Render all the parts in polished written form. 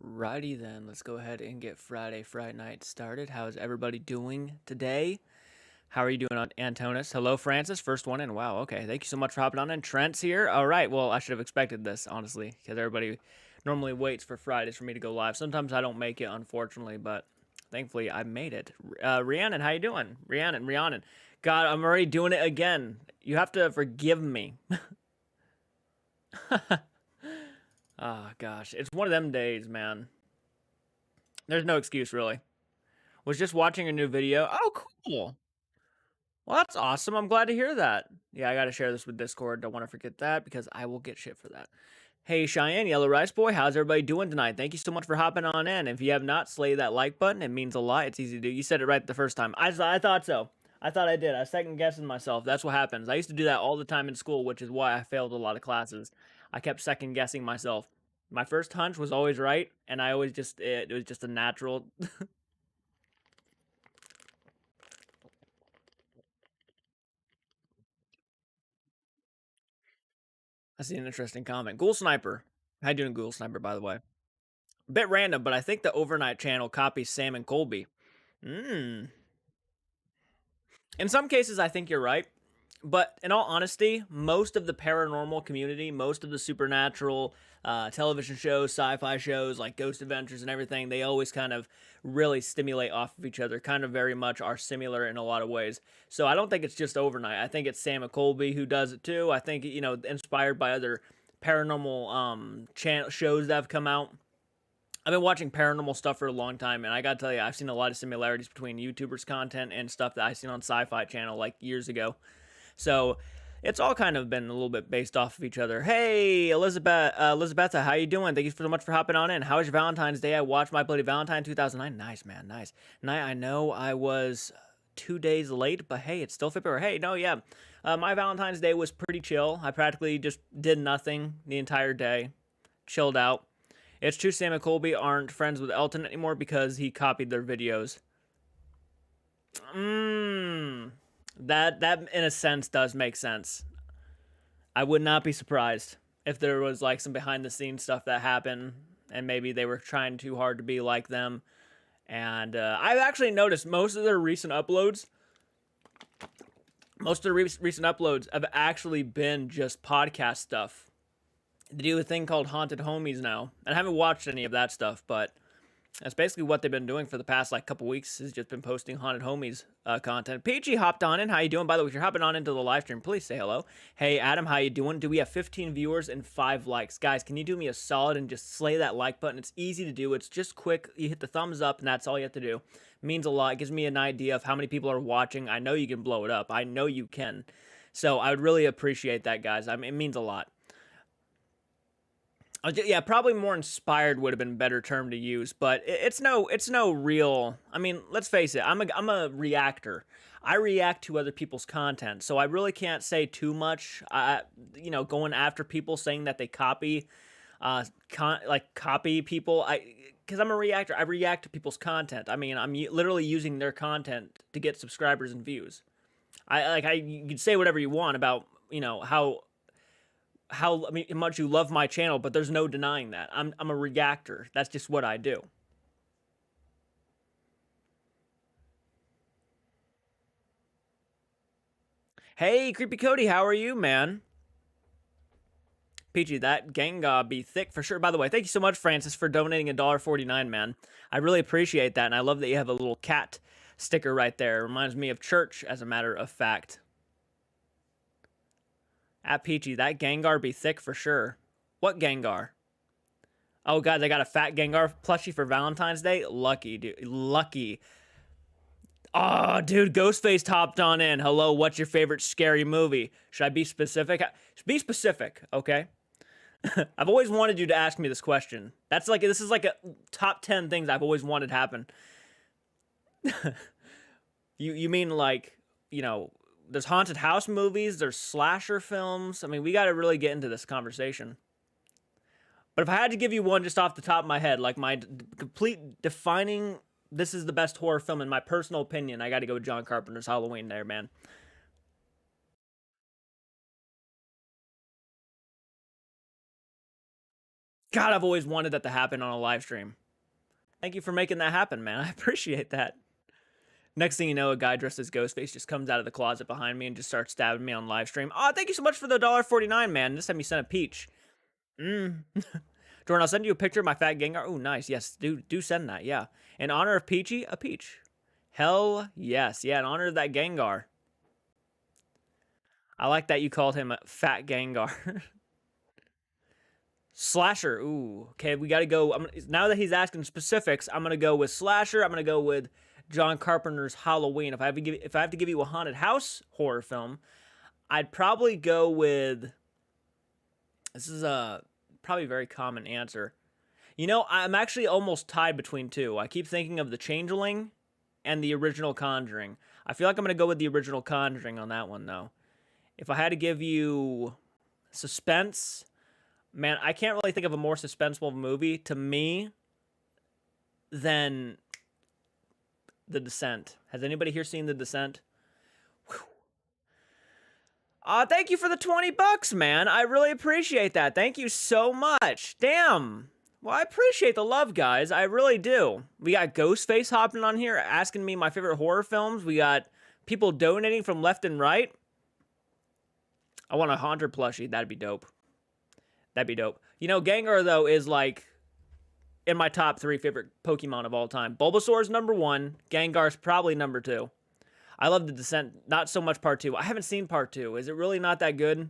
Righty then, let's go ahead and get Fright Night started. How is everybody doing today? How are you doing, Antonis? Hello, Francis. First one in. Wow, okay. Thank you so much for hopping on in. Trent's here. All right, well, I should have expected this, honestly, because everybody normally waits for Fridays for me to go live. Sometimes I don't make it, unfortunately, but thankfully I made it. Rhiannon, how you doing? Rhiannon. God, I'm already doing it again. You have to forgive me. Oh, gosh. It's one of them days, man. There's no excuse, really. Was just watching a new video. Oh, cool. Well, that's awesome. I'm glad to hear that. Yeah, I got to share this with Discord. Don't want to forget that because I will get shit for that. Hey, Cheyenne, Yellow Rice Boy, how's everybody doing tonight? Thank you so much for hopping on in. If you have not, slay that like button. It means a lot. It's easy to do. You said it right the first time. I thought so. I thought I did. I was second guessing myself. That's what happens. I used to do that all the time in school, which is why I failed a lot of classes. I kept second guessing myself. My first hunch was always right, and I always just, it was just a natural. I see an interesting comment. Ghoul Sniper. How you doing, Ghoul Sniper, by the way? A bit random, but I think the Overnight channel copies Sam and Colby. In some cases, I think you're right. But in all honesty, most of the paranormal community, most of the supernatural television shows, sci-fi shows like Ghost Adventures and everything, they always kind of really stimulate off of each other, kind of very much are similar in a lot of ways. So I don't think it's just Overnight. I think it's Sam and Colby who does it too. I think, you know, inspired by other paranormal shows that have come out. I've been watching paranormal stuff for a long time, and I gotta tell you, I've seen a lot of similarities between YouTubers' content and stuff that I seen on Sci-Fi Channel like years ago. So it's all kind of been a little bit based off of each other. Hey, Elizabeth, how you doing? Thank you so much for hopping on in. How was your Valentine's Day? I watched My Bloody Valentine 2009. Nice, man, nice. I know I was 2 days late, but hey, it's still February. Hey, no, yeah. My Valentine's Day was pretty chill. I practically just did nothing the entire day. Chilled out. It's true Sam and Colby aren't friends with Elton anymore because he copied their videos. That in a sense does make sense. I would not be surprised if there was like some behind the scenes stuff that happened and maybe they were trying too hard to be like them. And I've actually noticed most of their recent uploads have actually been just podcast stuff. They do a thing called Haunted Homies now. And I haven't watched any of that stuff, but that's basically what they've been doing for the past like couple weeks. Has just been posting Haunted Homies content. Peachy hopped on in. How you doing? By the way, if you're hopping on into the live stream, please say hello. Hey Adam, how you doing? Do we have 15 viewers and 5 likes? Guys, can you do me a solid and just slay that like button? It's easy to do. It's just quick. You hit the thumbs up and that's all you have to do. It means a lot. It gives me an idea of how many people are watching. I know you can blow it up. I know you can. So I would really appreciate that, guys. I mean, it means a lot. Yeah, probably more inspired would have been a better term to use, but it's no real. I mean, let's face it. I'm a reactor. I react to other people's content, so I really can't say too much. You know, going after people saying that they copy, copy people. Because I'm a reactor. I react to people's content. I mean, I'm literally using their content to get subscribers and views. You can say whatever you want about, you know, how much you love my channel, but there's no denying that. I'm a reactor. That's just what I do. Hey, Creepy Cody, how are you, man? Peachy, that Gengar be thick for sure. By the way, thank you so much, Francis, for donating $1.49, man. I really appreciate that, and I love that you have a little cat sticker right there. It reminds me of church, as a matter of fact. At Peachy, that Gengar be thick for sure. What Gengar? Oh, God, they got a fat Gengar plushie for Valentine's Day? Lucky, dude. Lucky. Oh, dude, Ghostface hopped on in. Hello, what's your favorite scary movie? Should I be specific? Be specific, okay? I've always wanted you to ask me this question. This is like a top 10 things I've always wanted to happen. You mean like, you know, there's haunted house movies, there's slasher films. I mean, we got to really get into this conversation. But if I had to give you one just off the top of my head, like my complete defining, this is the best horror film in my personal opinion, I got to go with John Carpenter's Halloween there, man. God, I've always wanted that to happen on a live stream. Thank you for making that happen, man. I appreciate that. Next thing you know, a guy dressed as Ghostface just comes out of the closet behind me and just starts stabbing me on live stream. Oh, thank you so much for the $1.49, man. This time you sent a peach. Jordan, I'll send you a picture of my fat Gengar. Oh, nice. Yes, do send that. Yeah. In honor of Peachy, a peach. Hell yes. Yeah, in honor of that Gengar. I like that you called him a fat Gengar. Slasher. Ooh. Okay, we got to go. Now that he's asking specifics, I'm going to go with Slasher. I'm going to go with John Carpenter's Halloween. If I have to give you a haunted house horror film, I'd probably go with... This is probably a very common answer. You know, I'm actually almost tied between two. I keep thinking of The Changeling and the original Conjuring. I feel like I'm going to go with the original Conjuring on that one, though. If I had to give you suspense, man, I can't really think of a more suspenseful movie to me than The Descent. Has anybody here seen The Descent? Thank you for the $20, man. I really appreciate that. Thank you so much. Damn. Well, I appreciate the love, guys. I really do. We got Ghostface hopping on here, asking me my favorite horror films. We got people donating from left and right. I want a Haunter plushie. That'd be dope. That'd be dope. You know, Gengar, though, is like in my top 3 favorite Pokemon of all time. Bulbasaur's number 1. Gengar's probably number 2. I love The Descent, not so much Part 2. I haven't seen Part 2. Is it really not that good?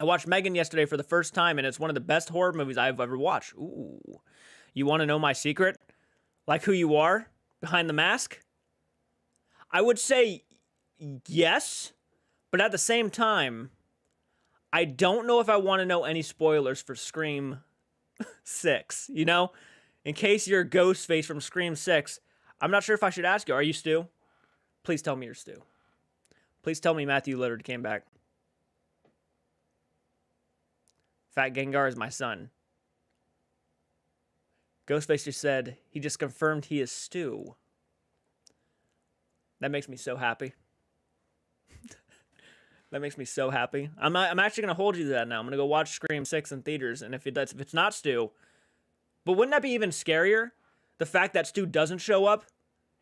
I watched Megan yesterday for the first time, and it's one of the best horror movies I've ever watched. Ooh. You want to know my secret? Like who you are behind the mask? I would say yes, but at the same time, I don't know if I want to know any spoilers for Scream 6, you know? In case you're Ghostface from Scream 6, I'm not sure if I should ask you, are you Stu? Please tell me you're Stu. Please tell me Matthew Lillard came back. Fat Gengar is my son. Ghostface just said, he just confirmed he is Stu. That makes me so happy. That makes me so happy. I'm actually going to hold you to that now. I'm going to go watch Scream 6 in theaters, and if it's not Stu, but wouldn't that be even scarier? The fact that Stu doesn't show up,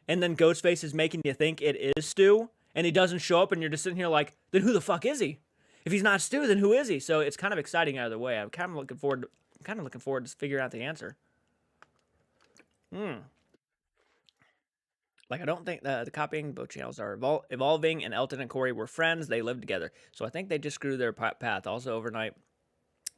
and then Ghostface is making you think it is Stu, and he doesn't show up, and you're just sitting here like, then who the fuck is he? If he's not Stu, then who is he? So it's kind of exciting either way. I'm kind of looking forward to figuring out the answer. Like, I don't think the copying both channels are evolving, and Elton and Corey were friends. They lived together. So I think they just grew their path. Also, overnight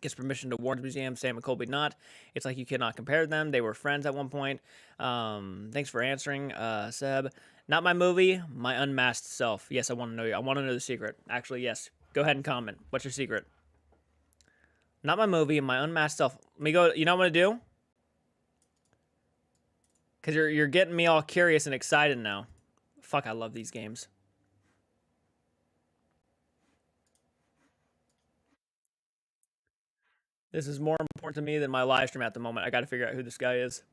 gets permission to Warren's Museum, Sam and Colby not. It's like you cannot compare them. They were friends at one point. Thanks for answering, Seb. Not my movie, my unmasked self. Yes, I want to know you. I want to know the secret. Actually, yes. Go ahead and comment. What's your secret? Not my movie, my unmasked self. Let me go. You know what I'm going to do? Because you're getting me all curious and excited now. Fuck, I love these games. This is more important to me than my live stream at the moment. I got to figure out who this guy is.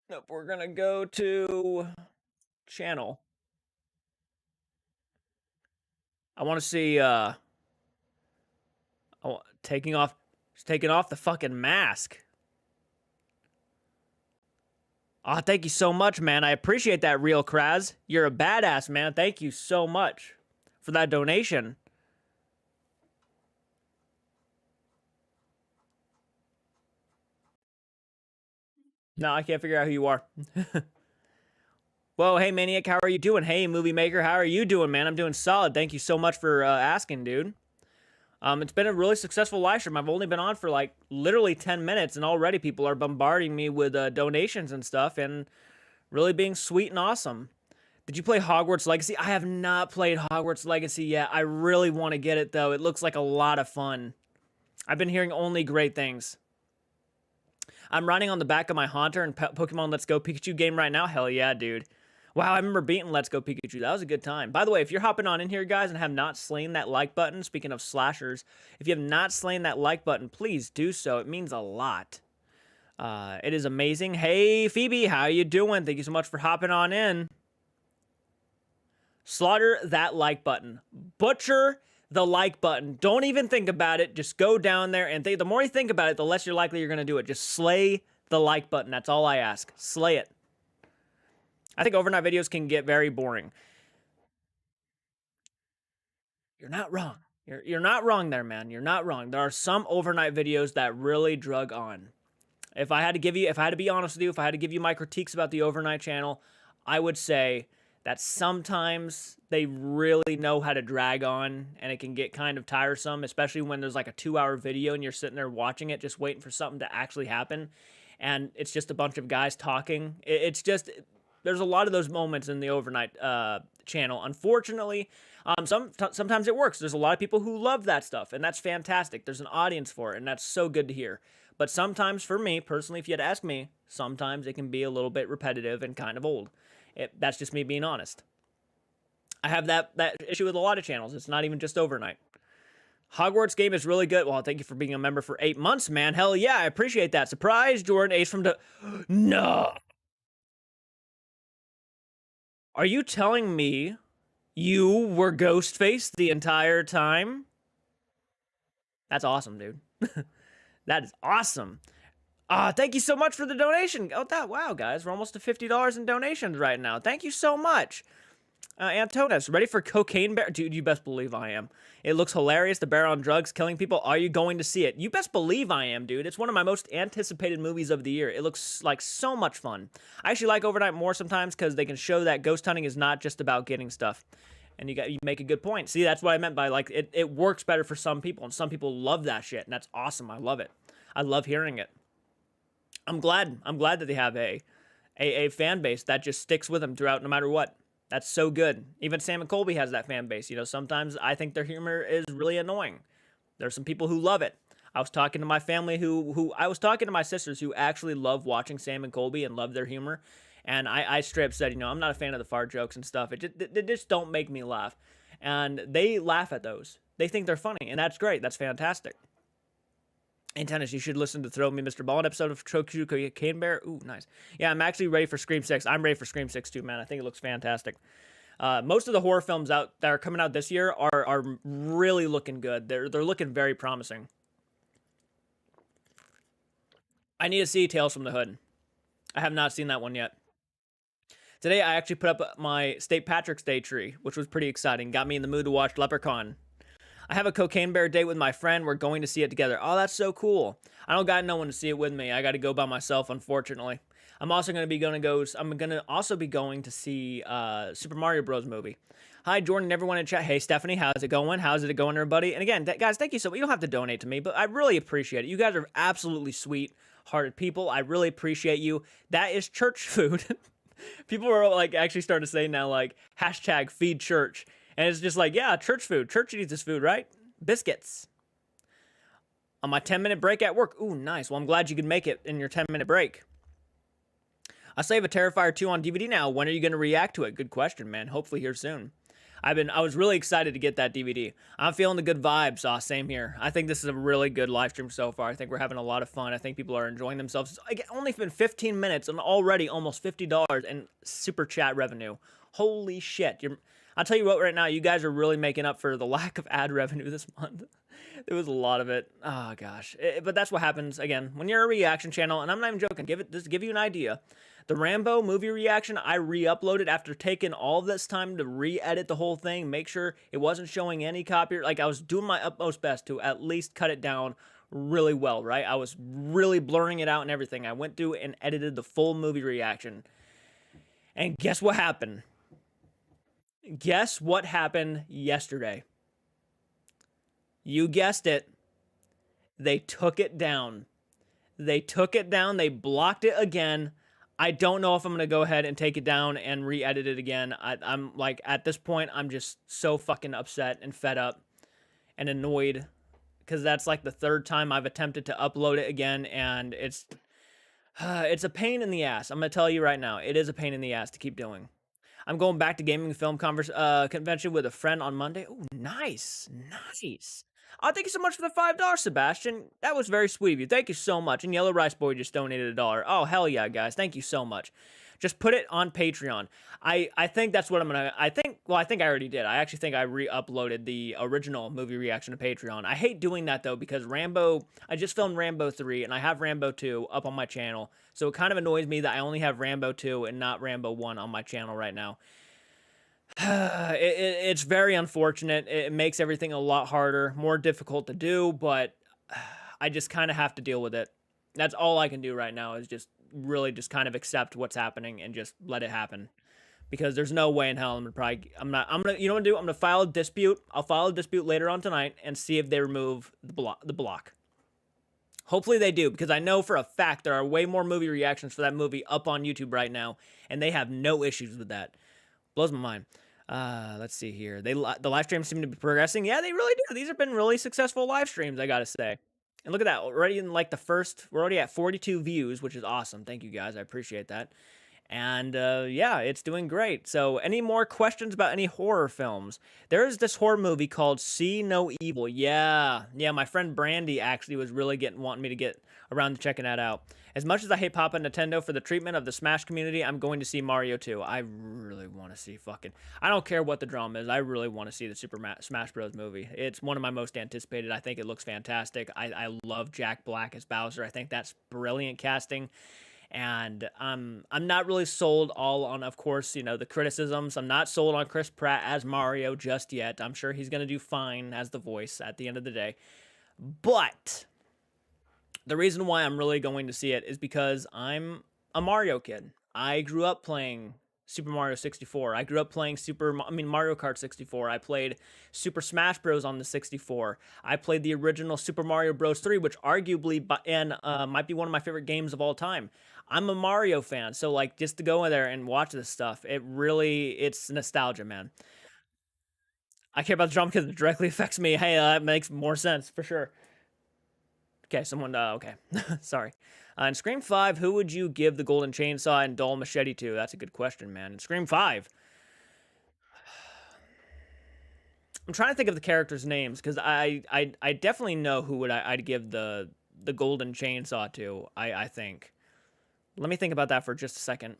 Nope, we're going to go to channel. I want to see taking off the fucking mask. Oh, thank you so much, man. I appreciate that, Real Kraz. You're a badass, man. Thank you so much for that donation. No, I can't figure out who you are. Whoa, hey, Maniac, how are you doing? Hey, Movie Maker, how are you doing, man? I'm doing solid. Thank you so much for asking, dude. It's been a really successful live stream. I've only been on for like literally 10 minutes, and already people are bombarding me with donations and stuff, and really being sweet and awesome. Did you play Hogwarts Legacy? I have not played Hogwarts Legacy yet. I really want to get it, though. It looks like a lot of fun. I've been hearing only great things. I'm running on the back of my Haunter and Pokemon Let's Go Pikachu game right now. Hell yeah, dude. Wow, I remember beating Let's Go Pikachu. That was a good time. By the way, if you're hopping on in here, guys, and have not slain that like button, speaking of slashers, if you have not slain that like button, please do so. It means a lot. It is amazing. Hey, Phoebe, how you doing? Thank you so much for hopping on in. Slaughter that like button. Butcher the like button. Don't even think about it. Just go down there and think. The more you think about it, the less you're likely you're going to do it. Just slay the like button. That's all I ask. Slay it. I think overnight videos can get very boring. You're not wrong. You're not wrong there, man. You're not wrong. There are some overnight videos that really drug on. If I had to be honest with you, if I had to give you my critiques about the overnight channel, I would say that sometimes they really know how to drag on and it can get kind of tiresome, especially when there's like a 2-hour video and you're sitting there watching it, just waiting for something to actually happen. And it's just a bunch of guys talking. It's just, there's a lot of those moments in the overnight channel. Unfortunately, sometimes it works. There's a lot of people who love that stuff, and that's fantastic. There's an audience for it, and that's so good to hear. But sometimes, for me personally, if you had to ask me, sometimes it can be a little bit repetitive and kind of old. That's just me being honest. I have that issue with a lot of channels. It's not even just overnight. Hogwarts game is really good. Well, thank you for being a member for 8 months, man. Hell yeah, I appreciate that. Surprise, Jordan Ace from No. Are you telling me you were Ghostface the entire time? That's awesome, dude. That is awesome. Thank you so much for the donation. Wow, guys, we're almost to $50 in donations right now. Thank you so much. Antonis, ready for Cocaine Bear? Dude, you best believe I am. It looks hilarious. The bear on drugs killing people. Are you going to see it? You best believe I am, dude. It's one of my most anticipated movies of the year. It looks like so much fun. I actually like Overnight more sometimes because they can show that ghost hunting is not just about getting stuff. And you make a good point. See, that's what I meant by, like, it works better for some people, and some people love that shit, and that's awesome. I love it. I love hearing it. I'm glad that they have a fan base that just sticks with them throughout no matter what. That's so good. Even Sam and Colby has that fan base. You know, sometimes I think their humor is really annoying. There's some people who love it. I was talking to my family I was talking to my sisters who actually love watching Sam and Colby and love their humor. And I straight up said, you know, I'm not a fan of the fart jokes and stuff. It just don't make me laugh. And they laugh at those. They think they're funny, and that's great. That's fantastic. And Tennis, you should listen to Throw Me Mr. Ball, an episode of Cocaine Bear. Ooh, nice. Yeah, I'm actually ready for Scream 6. I'm ready for Scream 6 too, man. I think it looks fantastic. Most of the horror films out that are coming out this year are really looking good. They're looking very promising. I need to see Tales from the Hood. I have not seen that one yet. Today, I actually put up my St. Patrick's Day tree, which was pretty exciting. Got me in the mood to watch Leprechaun. I have a Cocaine Bear date with my friend. We're going to see it together. Oh, that's so cool. I don't got no one to see it with me. I got to go by myself, unfortunately. I'm also going to be going to see Super Mario Bros. Movie. Hi, Jordan, everyone in chat. Hey, Stephanie, how's it going? How's it going, everybody? And again, guys, thank you so much. You don't have to donate to me, but I really appreciate it. You guys are absolutely sweet-hearted people. I really appreciate you. That is church food. People are like actually starting to say now, like, hashtag feed church. And it's just like, yeah, church food. Church eats this food, right? Biscuits. On my 10-minute break at work. Ooh, nice. Well, I'm glad you could make it in your 10-minute break. I still have a Terrifier 2 on DVD now. When are you going to react to it? Good question, man. Hopefully here soon. I was really excited to get that DVD. I'm feeling the good vibes. Same here. I think this is a really good live stream so far. I think we're having a lot of fun. I think people are enjoying themselves. It's only been 15 minutes and already almost $50 in super chat revenue. Holy shit. I'll tell you what, right now, you guys are really making up for the lack of ad revenue this month. There was a lot of it. Oh, gosh. But that's what happens, again, when you're a reaction channel, and I'm not even joking, just to give you an idea. The Rambo movie reaction, I re-uploaded after taking all this time to re-edit the whole thing, make sure it wasn't showing any copyright. Like, I was doing my utmost best to at least cut it down really well, right? I was really blurring it out and everything. I went through and edited the full movie reaction. And guess what happened? Guess what happened yesterday? You guessed it. They took it down. They took it down. They blocked it again. I don't know if I'm going to go ahead and take it down and re-edit it again. I'm like, at this point, I'm just so fucking upset and fed up and annoyed because that's like the third time I've attempted to upload it again, and it's a pain in the ass. I'm going to tell you right now, it is a pain in the ass to keep doing. I'm going back to gaming film convention with a friend on Monday. Oh, nice. Nice. Oh, thank you so much for the $5, Sebastian. That was very sweet of you. Thank you so much. And Yellow Rice Boy just donated $1. Oh, hell yeah, guys. Thank you so much. Just put it on Patreon. I think that's what I'm gonna. I think I already did. I actually think I re-uploaded the original movie reaction to Patreon. I hate doing that though because Rambo. I just filmed Rambo 3 and I have Rambo 2 up on my channel, so it kind of annoys me that I only have Rambo 2 and not Rambo 1 on my channel right now. It's very unfortunate. It makes everything a lot harder, more difficult to do, but I just kind of have to deal with it. That's all I can do right now is just really just kind of accept what's happening and just let it happen. Because there's no way in hell I'm gonna, you know what I'm gonna do? I'm gonna file a dispute. I'll file a dispute later on tonight and see if they remove the block. Hopefully they do, because I know for a fact there are way more movie reactions for that movie up on YouTube right now, and they have no issues with that. Blows my mind. Let's see here. The live streams seem to be progressing. Yeah, they really do. These have been really successful live streams, I gotta say. And look at that. Already in like we're already at 42 views, which is awesome. Thank you guys. I appreciate that. And yeah, it's doing great. So any more questions about any horror films? There is this horror movie called See No Evil. Yeah, my friend Brandy actually was really wanting me to get around to checking that out. As much as I hate Papa Nintendo for the treatment of the Smash community, I'm going to see Mario 2. I really want to see I don't care what the drama is. I really want to see the Super Smash Bros. Movie. It's one of my most anticipated. I think it looks fantastic. I love Jack Black as Bowser. I think that's brilliant casting. And I'm not really sold all on, of course, you know, the criticisms. I'm not sold on Chris Pratt as Mario just yet. I'm sure he's going to do fine as the voice at the end of the day. But the reason why I'm really going to see it is because I'm a Mario kid. I grew up playing Super Mario 64. I grew up playing Mario Kart 64. I played Super Smash Bros. On the 64. I played the original Super Mario Bros. 3, which arguably might be one of my favorite games of all time. I'm a Mario fan, so like just to go in there and watch this stuff, it's nostalgia, man. I care about the drama because it directly affects me. Hey, that makes more sense for sure. Okay, okay. Sorry. In Scream 5, who would you give the golden chainsaw and dull machete to? That's a good question, man. In Scream 5, I'm trying to think of the characters' names because I definitely know who I'd give the golden chainsaw to. I think. Let me think about that for just a second.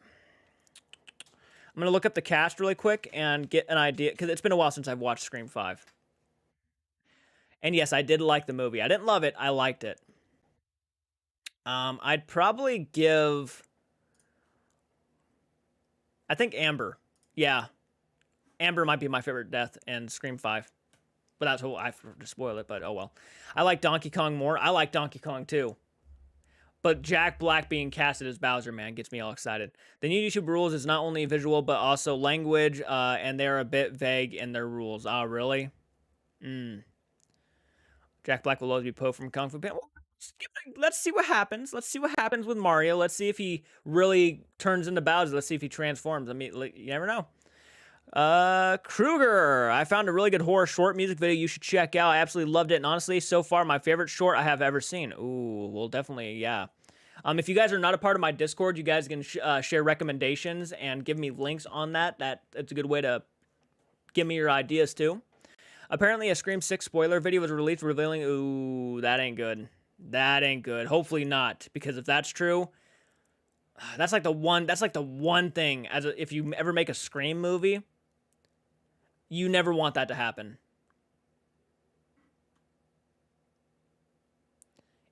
I'm gonna look up the cast really quick and get an idea because it's been a while since I've watched Scream 5. And yes, I did like the movie. I didn't love it. I liked it. I'd probably give. I think Amber. Yeah, Amber might be my favorite death in Scream 5. But that's what I to spoil it. But oh well. I like Donkey Kong more. I like Donkey Kong too. But Jack Black being casted as Bowser, man, gets me all excited. The new YouTube rules is not only visual but also language, and they're a bit vague in their rules. Ah, really? Jack Black will always be Poe from Kung Fu Panda. Well, let's see what happens. Let's see what happens with Mario. Let's see if he really turns into Bowser. Let's see if he transforms. I mean, you never know. Kruger, I found a really good horror short music video you should check out. I absolutely loved it, and honestly, so far, my favorite short I have ever seen. Ooh, well, definitely, yeah. If you guys are not a part of my Discord, you guys can share recommendations and give me links on that. That's a good way to give me your ideas, too. Apparently, a Scream 6 spoiler video was released revealing... Ooh, that ain't good. That ain't good. Hopefully not, because if that's true... That's like the one thing, if you ever make a Scream movie... You never want that to happen.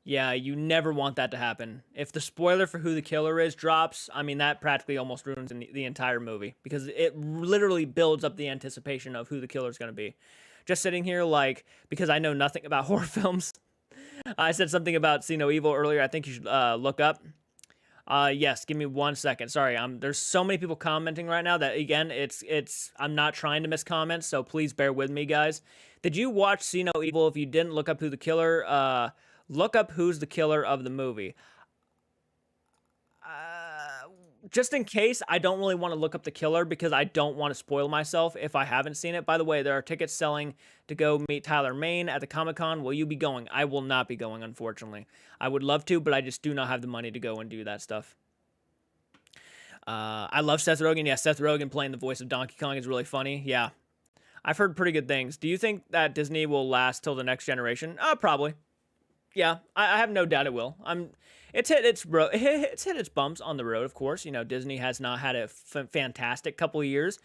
Yeah, you never want that to happen. If the spoiler for who the killer is drops, I mean, that practically almost ruins the entire movie. Because it literally builds up the anticipation of who the killer is going to be. Just sitting here like, because I know nothing about horror films. I said something about See No Evil earlier. I think you should look up. Yes, give me 1 second. Sorry, there's so many people commenting right now that, again, I'm not trying to miss comments, so please bear with me, guys. Did you watch See No Evil? If you didn't, look up who the killer, look up who's the killer of the movie. Just in case, I don't really want to look up the killer because I don't want to spoil myself if I haven't seen it. By the way, there are tickets selling to go meet Tyler Mane at the Comic-Con. Will you be going? I will not be going, unfortunately. I would love to, but I just do not have the money to go and do that stuff. I love Seth Rogen. Yeah, Seth Rogen playing the voice of Donkey Kong is really funny. Yeah. I've heard pretty good things. Do you think that Disney will last till the next generation? Probably. Yeah, I have no doubt it will. It's hit its bumps on the road, of course. You know, Disney has not had a fantastic couple of years,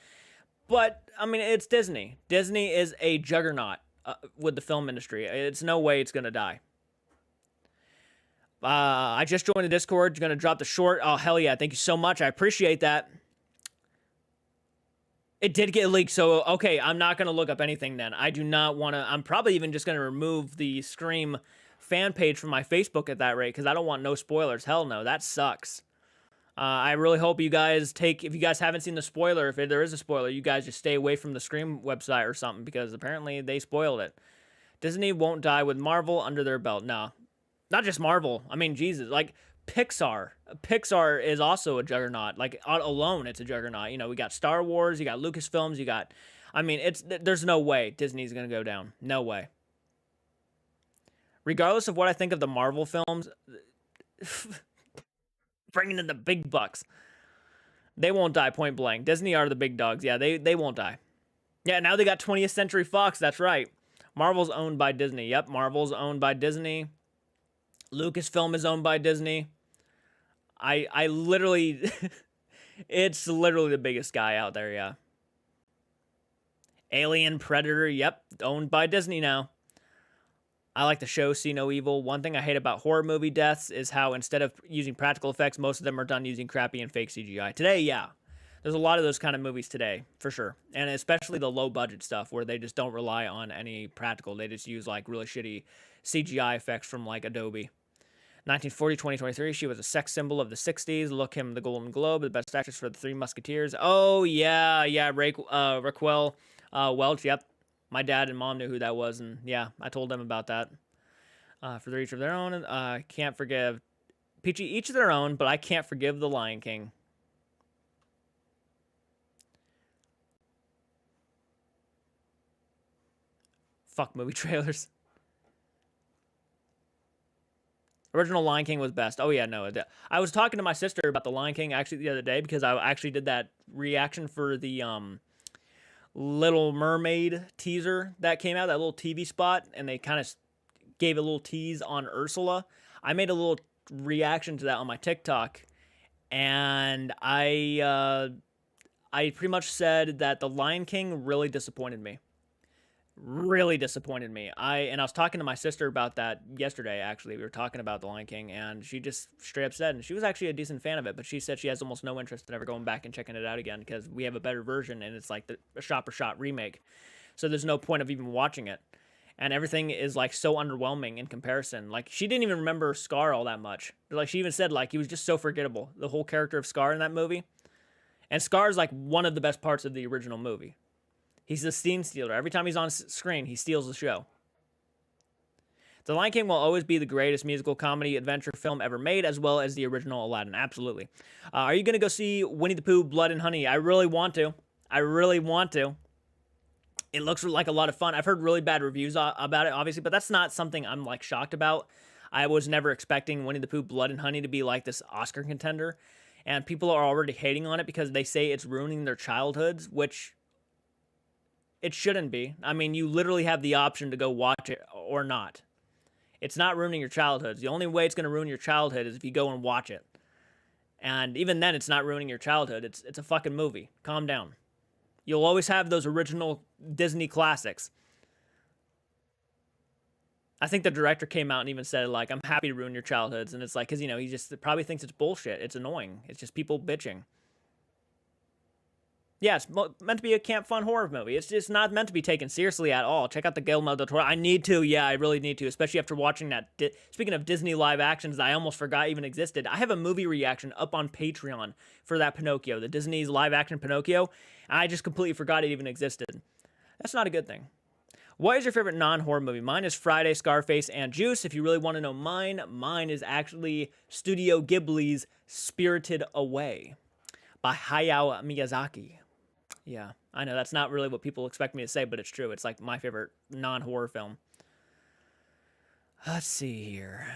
but I mean, it's Disney. Disney is a juggernaut with the film industry. It's no way it's gonna die. I just joined the Discord. You're gonna drop the short. Oh hell yeah! Thank you so much. I appreciate that. It did get leaked, so okay, I'm not gonna look up anything then. I do not want to. I'm probably even just gonna remove the Scream fan page from my Facebook at that rate because I don't want no spoilers. Hell no, that sucks. I really hope you guys if you guys haven't seen the spoiler, if there is a spoiler, you guys just stay away from the Scream website or something because apparently they spoiled it. Disney won't die with Marvel under their belt. No, not just Marvel. I mean, Jesus, like Pixar. Pixar is also a juggernaut. Like alone, it's a juggernaut. You know, we got Star Wars, you got Lucasfilms, you got. I mean, there's no way Disney's gonna go down. No way. Regardless of what I think of the Marvel films, bringing in the big bucks, they won't die point blank. Disney are the big dogs. Yeah, they won't die. Yeah, now they got 20th Century Fox. That's right. Marvel's owned by Disney. Yep, Marvel's owned by Disney. Lucasfilm is owned by Disney. I literally, it's literally the biggest guy out there, yeah. Alien, Predator, yep, owned by Disney now. I like the show See No Evil. One thing I hate about horror movie deaths is how instead of using practical effects, most of them are done using crappy and fake CGI. Today, yeah. There's a lot of those kind of movies today, for sure. And especially the low-budget stuff where they just don't rely on any practical. They just use, like, really shitty CGI effects from, like, Adobe. 1940, 2023, she was a sex symbol of the 60s. Look him the Golden Globe, the best actress for the Three Musketeers. Oh, yeah, Raquel Welch, yep. My dad and mom knew who that was, and yeah, I told them about that. For each of their own, can't forgive. Peachy, each of their own, but I can't forgive The Lion King. Fuck movie trailers. Original Lion King was best. Oh yeah, no. I was talking to my sister about The Lion King actually the other day because I actually did that reaction for the Little Mermaid teaser that came out, that little TV spot, and they kind of gave a little tease on Ursula. I made a little reaction to that on my TikTok, and I pretty much said that The Lion King really disappointed me. Really disappointed me. I was talking to my sister about that yesterday. Actually, we were talking about The Lion King, and she just straight up said, and she was actually a decent fan of it, but she said she has almost no interest in ever going back and checking it out again because we have a better version, and it's like a shot-for-shot remake. So there's no point of even watching it, and everything is like so underwhelming in comparison. Like she didn't even remember Scar all that much. Like she even said like he was just so forgettable. The whole character of Scar in that movie, and Scar is like one of the best parts of the original movie. He's the scene stealer. Every time he's on screen, he steals the show. The Lion King will always be the greatest musical comedy adventure film ever made, as well as the original Aladdin. Absolutely. Are you going to go see Winnie the Pooh, Blood and Honey? I really want to. I really want to. It looks like a lot of fun. I've heard really bad reviews about it, obviously, but that's not something I'm like shocked about. I was never expecting Winnie the Pooh, Blood and Honey to be like this Oscar contender, and people are already hating on it because they say it's ruining their childhoods, which it shouldn't be. I mean, you literally have the option to go watch it or not. It's not ruining your childhood. The only way it's going to ruin your childhood is if you go and watch it. And even then, it's not ruining your childhood. It's a fucking movie. Calm down. You'll always have those original Disney classics. I think the director came out and even said, like, I'm happy to ruin your childhoods. And it's like, because, you know, he just probably thinks it's bullshit. It's annoying. It's just people bitching. Yeah, it's meant to be a camp fun horror movie. It's just not meant to be taken seriously at all. Check out the Guillermo del Toro. I need to. Yeah, I really need to, especially after watching that. Speaking of Disney live actions that I almost forgot even existed, I have a movie reaction up on Patreon for that Pinocchio, the Disney's live action Pinocchio. And I just completely forgot it even existed. That's not a good thing. What is your favorite non-horror movie? Mine is Friday, Scarface, and Juice. If you really want to know mine is actually Studio Ghibli's Spirited Away by Hayao Miyazaki. Yeah, I know that's not really what people expect me to say, but it's true. It's like my favorite non-horror film. Let's see here.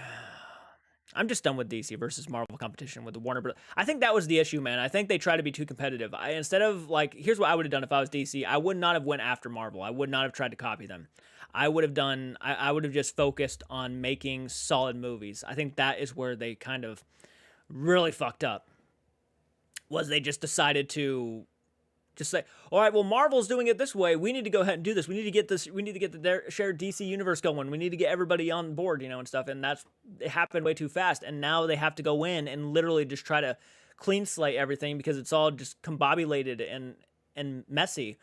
I'm just done with DC versus Marvel competition with the Warner Bros. I think that was the issue, man. I think they try to be too competitive. Instead of like, here's what I would have done if I was DC. I would not have went after Marvel. I would not have tried to copy them. I would have done. I would have just focused on making solid movies. I think that is where they kind of really fucked up. Was they just decided to just say, all right, well, Marvel's doing it this way. We need to go ahead and do this. We need to get this. We need to get their shared DC universe going. We need to get everybody on board, and stuff. And it happened way too fast. And now they have to go in and literally just try to clean slate everything because it's all just combobulated and messy.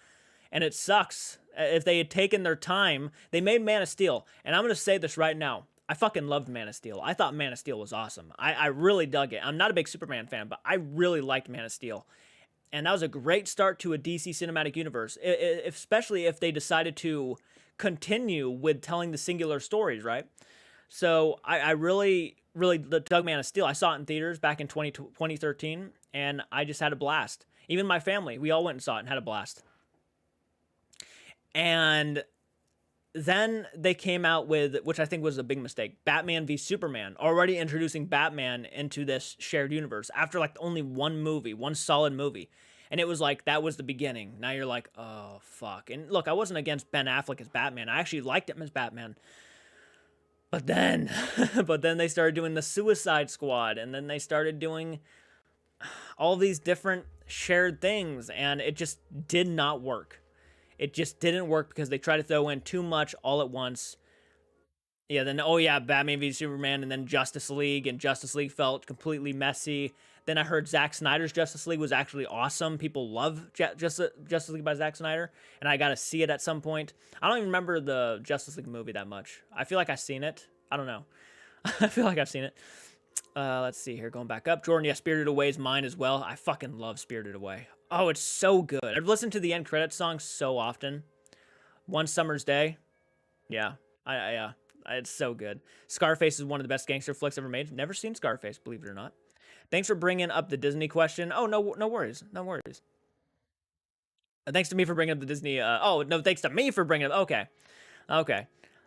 And it sucks. If they had taken their time, they made Man of Steel. And I'm going to say this right now. I fucking loved Man of Steel. I thought Man of Steel was awesome. I really dug it. I'm not a big Superman fan, but I really liked Man of Steel. And that was a great start to a DC cinematic universe, especially if they decided to continue with telling the singular stories, right? So I really, really dug Man of Steel. I saw it in theaters back in 2013, and I just had a blast. Even my family, we all went and saw it and had a blast. And then they came out with, which I think was a big mistake, Batman v Superman, already introducing Batman into this shared universe after like only one solid movie. And it was like, that was the beginning. Now you're like, oh, fuck. And look, I wasn't against Ben Affleck as Batman. I actually liked him as Batman. But then, they started doing the Suicide Squad, and then they started doing all these different shared things, and it just did not work. It just didn't work because they tried to throw in too much all at once. Yeah, then, Batman v Superman, and then Justice League, and Justice League felt completely messy. Then I heard Zack Snyder's Justice League was actually awesome. People love Justice League by Zack Snyder, and I got to see it at some point. I don't even remember the Justice League movie that much. I feel like I've seen it. I don't know. I feel like I've seen it. Let's see here. Going back up. Jordan, yeah, Spirited Away is mine as well. I fucking love Spirited Away. Oh, it's so good. I've listened to the end credits song so often. One Summer's Day. Yeah. It's so good. Scarface is one of the best gangster flicks ever made. Never seen Scarface, believe it or not. Thanks for bringing up the Disney question. Oh, no worries. No worries. Thanks to me for bringing up the Disney. Thanks to me for bringing it up. Okay.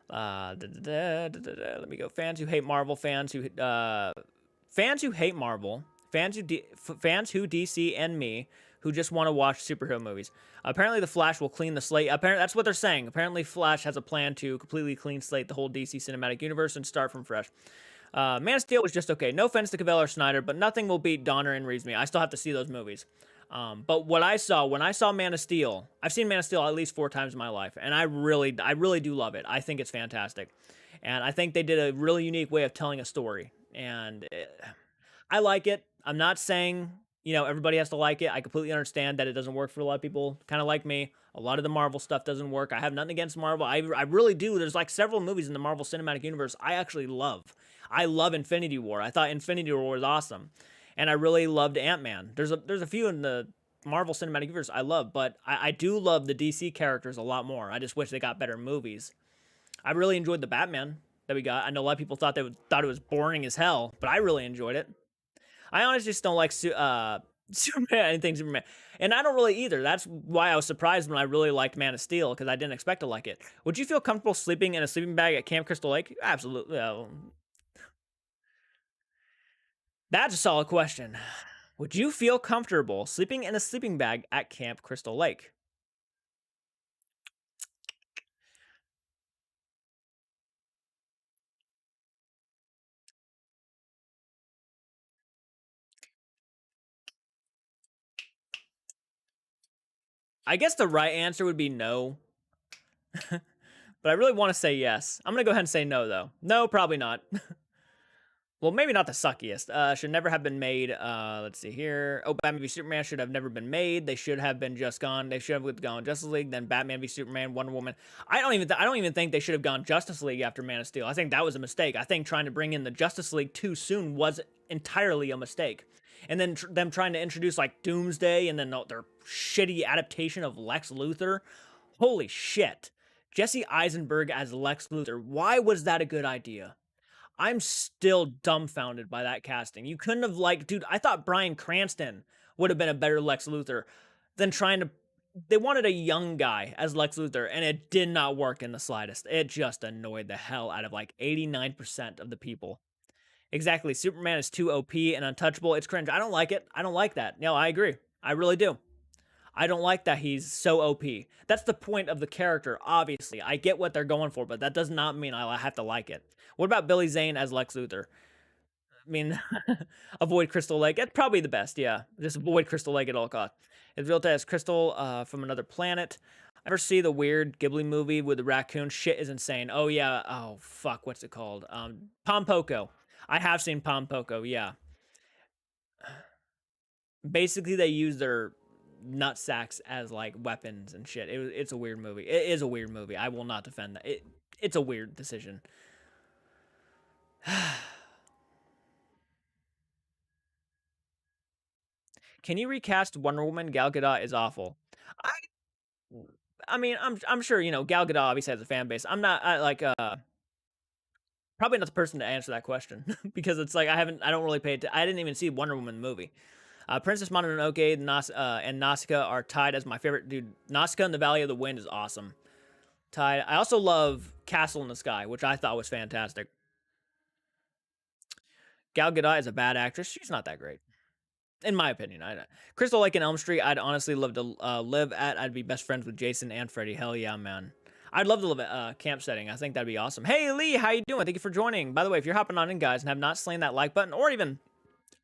Let me go. Fans who hate Marvel, fans who hate Marvel, fans who DC and me who just want to watch superhero movies. Apparently, the Flash will clean the slate. Apparently, that's what they're saying. Apparently, Flash has a plan to completely clean slate the whole DC cinematic universe and start from fresh. Man of Steel was just okay. No offense to Cavill or Snyder, but nothing will beat Donner and Reeves me. I still have to see those movies. But what I saw when I saw Man of Steel, I've seen Man of Steel at least 4 times in my life, and I really do love it. I think it's fantastic, and I think they did a really unique way of telling a story, and I like it. I'm not saying everybody has to like it. I completely understand that it doesn't work for a lot of people, kind of like me. A lot of the Marvel stuff doesn't work. I have nothing against Marvel. I really do. There's like several movies in the Marvel Cinematic Universe I actually love. I love Infinity War. I thought Infinity War was awesome. And I really loved Ant-Man. There's a few in the Marvel Cinematic Universe I love, but I do love the DC characters a lot more. I just wish they got better movies. I really enjoyed the Batman that we got. I know a lot of people thought it was boring as hell, but I really enjoyed it. I honestly just don't like Superman, anything Superman. And I don't really either. That's why I was surprised when I really liked Man of Steel, because I didn't expect to like it. Would you feel comfortable sleeping in a sleeping bag at Camp Crystal Lake? Absolutely. That's a solid question. Would you feel comfortable sleeping in a sleeping bag at Camp Crystal Lake? I guess the right answer would be no. But I really want to say yes. I'm going to go ahead and say no, though. No, probably not. Well, maybe not the suckiest. Should never have been made. Let's see here. Oh, Batman v Superman should have never been made. They should have been just gone. They should have gone Justice League, then Batman v Superman, Wonder Woman. I don't even think they should have gone Justice League after Man of Steel. I think that was a mistake. I think trying to bring in the Justice League too soon was entirely a mistake. And then them trying to introduce like Doomsday and then their shitty adaptation of Lex Luthor. Holy shit. Jesse Eisenberg as Lex Luthor. Why was that a good idea? I'm still dumbfounded by that casting. You couldn't have dude, I thought Bryan Cranston would have been a better Lex Luthor than they wanted a young guy as Lex Luthor, and it did not work in the slightest. It just annoyed the hell out of 89% of the people. Exactly. Superman is too OP and untouchable. It's cringe. I don't like it. I don't like that. No, I agree. I really do. I don't like that he's so OP. That's the point of the character, obviously. I get what they're going for, but that does not mean I have to like it. What about Billy Zane as Lex Luthor? I mean, avoid Crystal Lake. That's probably the best, yeah. Just avoid Crystal Lake at all costs. It's real as Crystal from another planet. Ever see the weird Ghibli movie with the raccoon? Shit is insane. Oh, yeah. Oh, fuck. What's it called? Pompoko. I have seen Pompoko, yeah. Basically, they use their nut sacks as like weapons and shit. It's a weird movie. It is a weird movie. I will not defend that. It's a weird decision. Can you recast Wonder Woman? Gal Gadot is awful. I I mean, I'm sure Gal Gadot obviously has a fan base. I'm not like probably not the person to answer that question because it's like I don't really pay it. I didn't even see Wonder Woman movie. Princess Mononoke and Nausicaa are tied as my favorite. Dude, Nausicaa in the Valley of the Wind is awesome. Tied. I also love Castle in the Sky, which I thought was fantastic. Gal Gadot is a bad actress. She's not that great, in my opinion. Crystal Lake and Elm Street, I'd honestly love to live at. I'd be best friends with Jason and Freddy. Hell yeah, man. I'd love to live at camp setting. I think that'd be awesome. Hey, Lee, how you doing? Thank you for joining. By the way, if you're hopping on in, guys, and have not slain that like button or even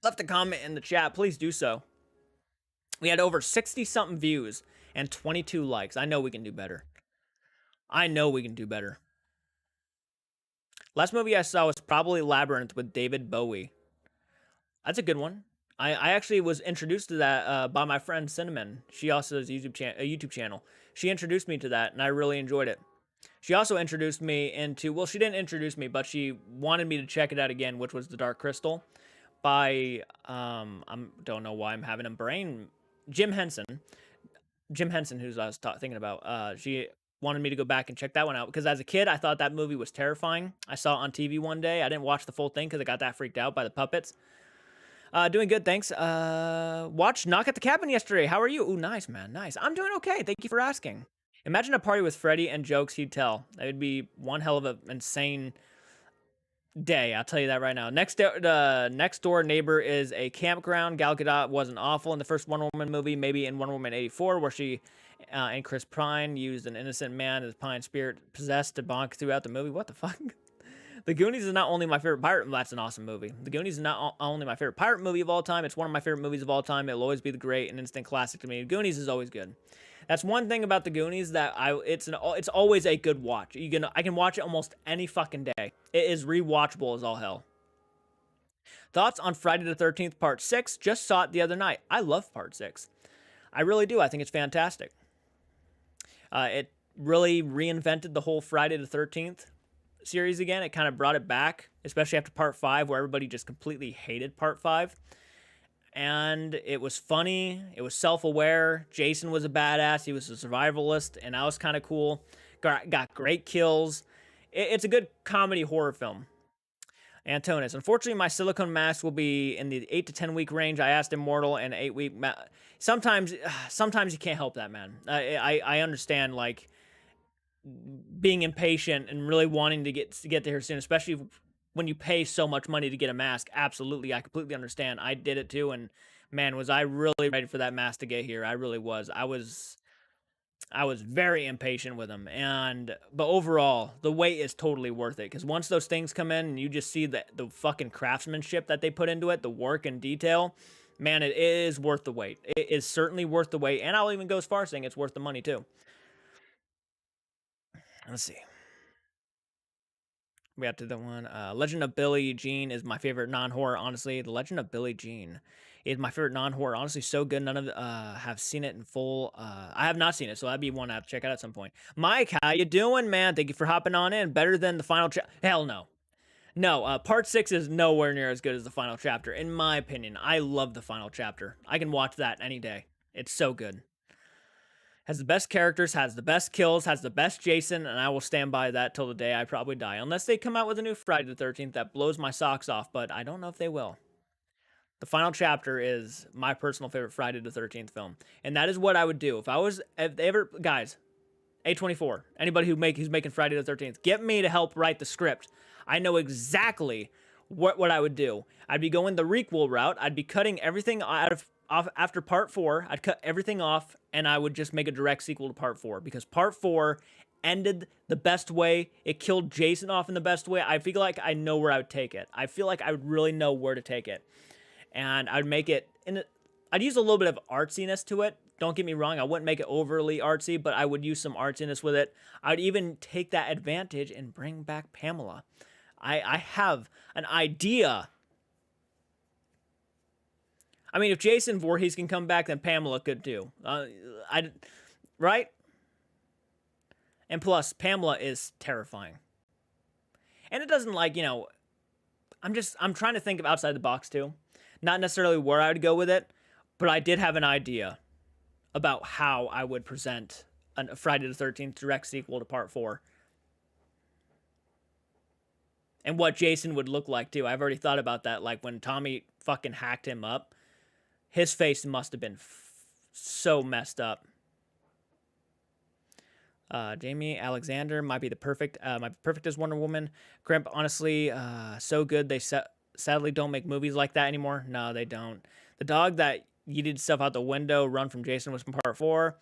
left a comment in the chat, please do so. We had over 60-something views and 22 likes. I know we can do better. I know we can do better. Last movie I saw was probably Labyrinth with David Bowie. That's a good one. I actually was introduced to that by my friend Cinnamon. She also has a YouTube channel. She introduced me to that, and I really enjoyed it. She also introduced me into, well, she didn't introduce me, but she wanted me to check it out again, which was The Dark Crystal by, I don't know why I'm having a brain, Jim Henson. Jim Henson, who's I was thinking about. She wanted me to go back and check that one out because as a kid, I thought that movie was terrifying. I saw it on TV one day. I didn't watch the full thing because I got that freaked out by the puppets. Doing good, thanks. Watched Knock at the Cabin yesterday. How are you? Ooh, nice, man, nice. I'm doing okay. Thank you for asking. Imagine a party with Freddy and jokes he'd tell. That would be one hell of an insane day. I'll tell you that right now. Next door neighbor is a campground. Gal Gadot wasn't awful in the first Wonder Woman movie. Maybe in Wonder Woman 84, where she and Chris Pine used an innocent man as Pine's spirit possessed to bonk throughout the movie. What the fuck? The Goonies is not only my favorite pirate. That's an awesome movie. The Goonies is not only my favorite pirate movie of all time. It's one of my favorite movies of all time. It'll always be the great and instant classic to me. The Goonies is always good. That's one thing about the Goonies that it's always a good watch. I can watch it almost any fucking day. It is rewatchable as all hell. Thoughts on Friday the 13th Part 6? Just saw it the other night. I love Part 6. I really do. I think it's fantastic. It really reinvented the whole Friday the 13th series again. It kind of brought it back, especially after Part 5, where everybody just completely hated Part 5. And it was funny. It was self-aware. Jason was a badass. He was a survivalist, and that was kind of cool. Got great kills. It's a good comedy horror film. Antonis, unfortunately, my silicone mask will be in the 8 to 10 week range. I asked Immortal an 8-week. Sometimes you can't help that, man. I understand, like, being impatient and really wanting to get there soon, especially when you pay so much money to get a mask. Absolutely, I completely understand. I did it too, and man, was I really ready for that mask to get here. I really was. I was very impatient with them, but overall, the wait is totally worth it because once those things come in and you just see the fucking craftsmanship that they put into it, the work and detail, man, it is worth the wait. It is certainly worth the wait, and I'll even go as far as saying it's worth the money too. Let's see. We got to the one. Legend of Billie Jean is my favorite non-horror, honestly. The Legend of Billie Jean is my favorite non-horror. Honestly, so good. None of have seen it in full. I have not seen it, so that'd be one I have to check out at some point. Mike, how you doing, man? Thank you for hopping on in. Better than the final chapter? Hell no. No, Part 6 is nowhere near as good as the final chapter, in my opinion. I love the final chapter. I can watch that any day. It's so good. Has the best characters, has the best kills, has the best Jason, and I will stand by that till the day I probably die. Unless they come out with a new Friday the 13th that blows my socks off, but I don't know if they will. The final chapter is my personal favorite Friday the 13th film. And that is what I would do. If they ever, guys, A24, anybody who's making Friday the 13th, get me to help write the script. I know exactly what I would do. I'd be going the requel route. I'd be cutting everything out of off after part 4. I'd cut everything off and I would just make a direct sequel to part 4 because part 4 ended the best way. It killed Jason off in the best way. I feel like I know where I would take it. I feel like I would really know where to take it. And I'd make it I'd use a little bit of artsiness to it. Don't get me wrong, I wouldn't make it overly artsy, but I would use some artsiness with it. I'd even take that advantage and bring back Pamela. I have an idea. I mean, if Jason Voorhees can come back, then Pamela could too. Right? And plus, Pamela is terrifying. And it doesn't I'm trying to think of outside the box too. Not necessarily where I would go with it, but I did have an idea about how I would present a Friday the 13th direct sequel to part 4. And what Jason would look like too. I've already thought about that. Like when Tommy fucking hacked him up, his face must have been so messed up. Jamie Alexander might be perfect as Wonder Woman. Crimp, honestly, so good. They sadly don't make movies like that anymore. No, they don't. The dog that yeeted stuff out the window, run from Jason, was from part 4.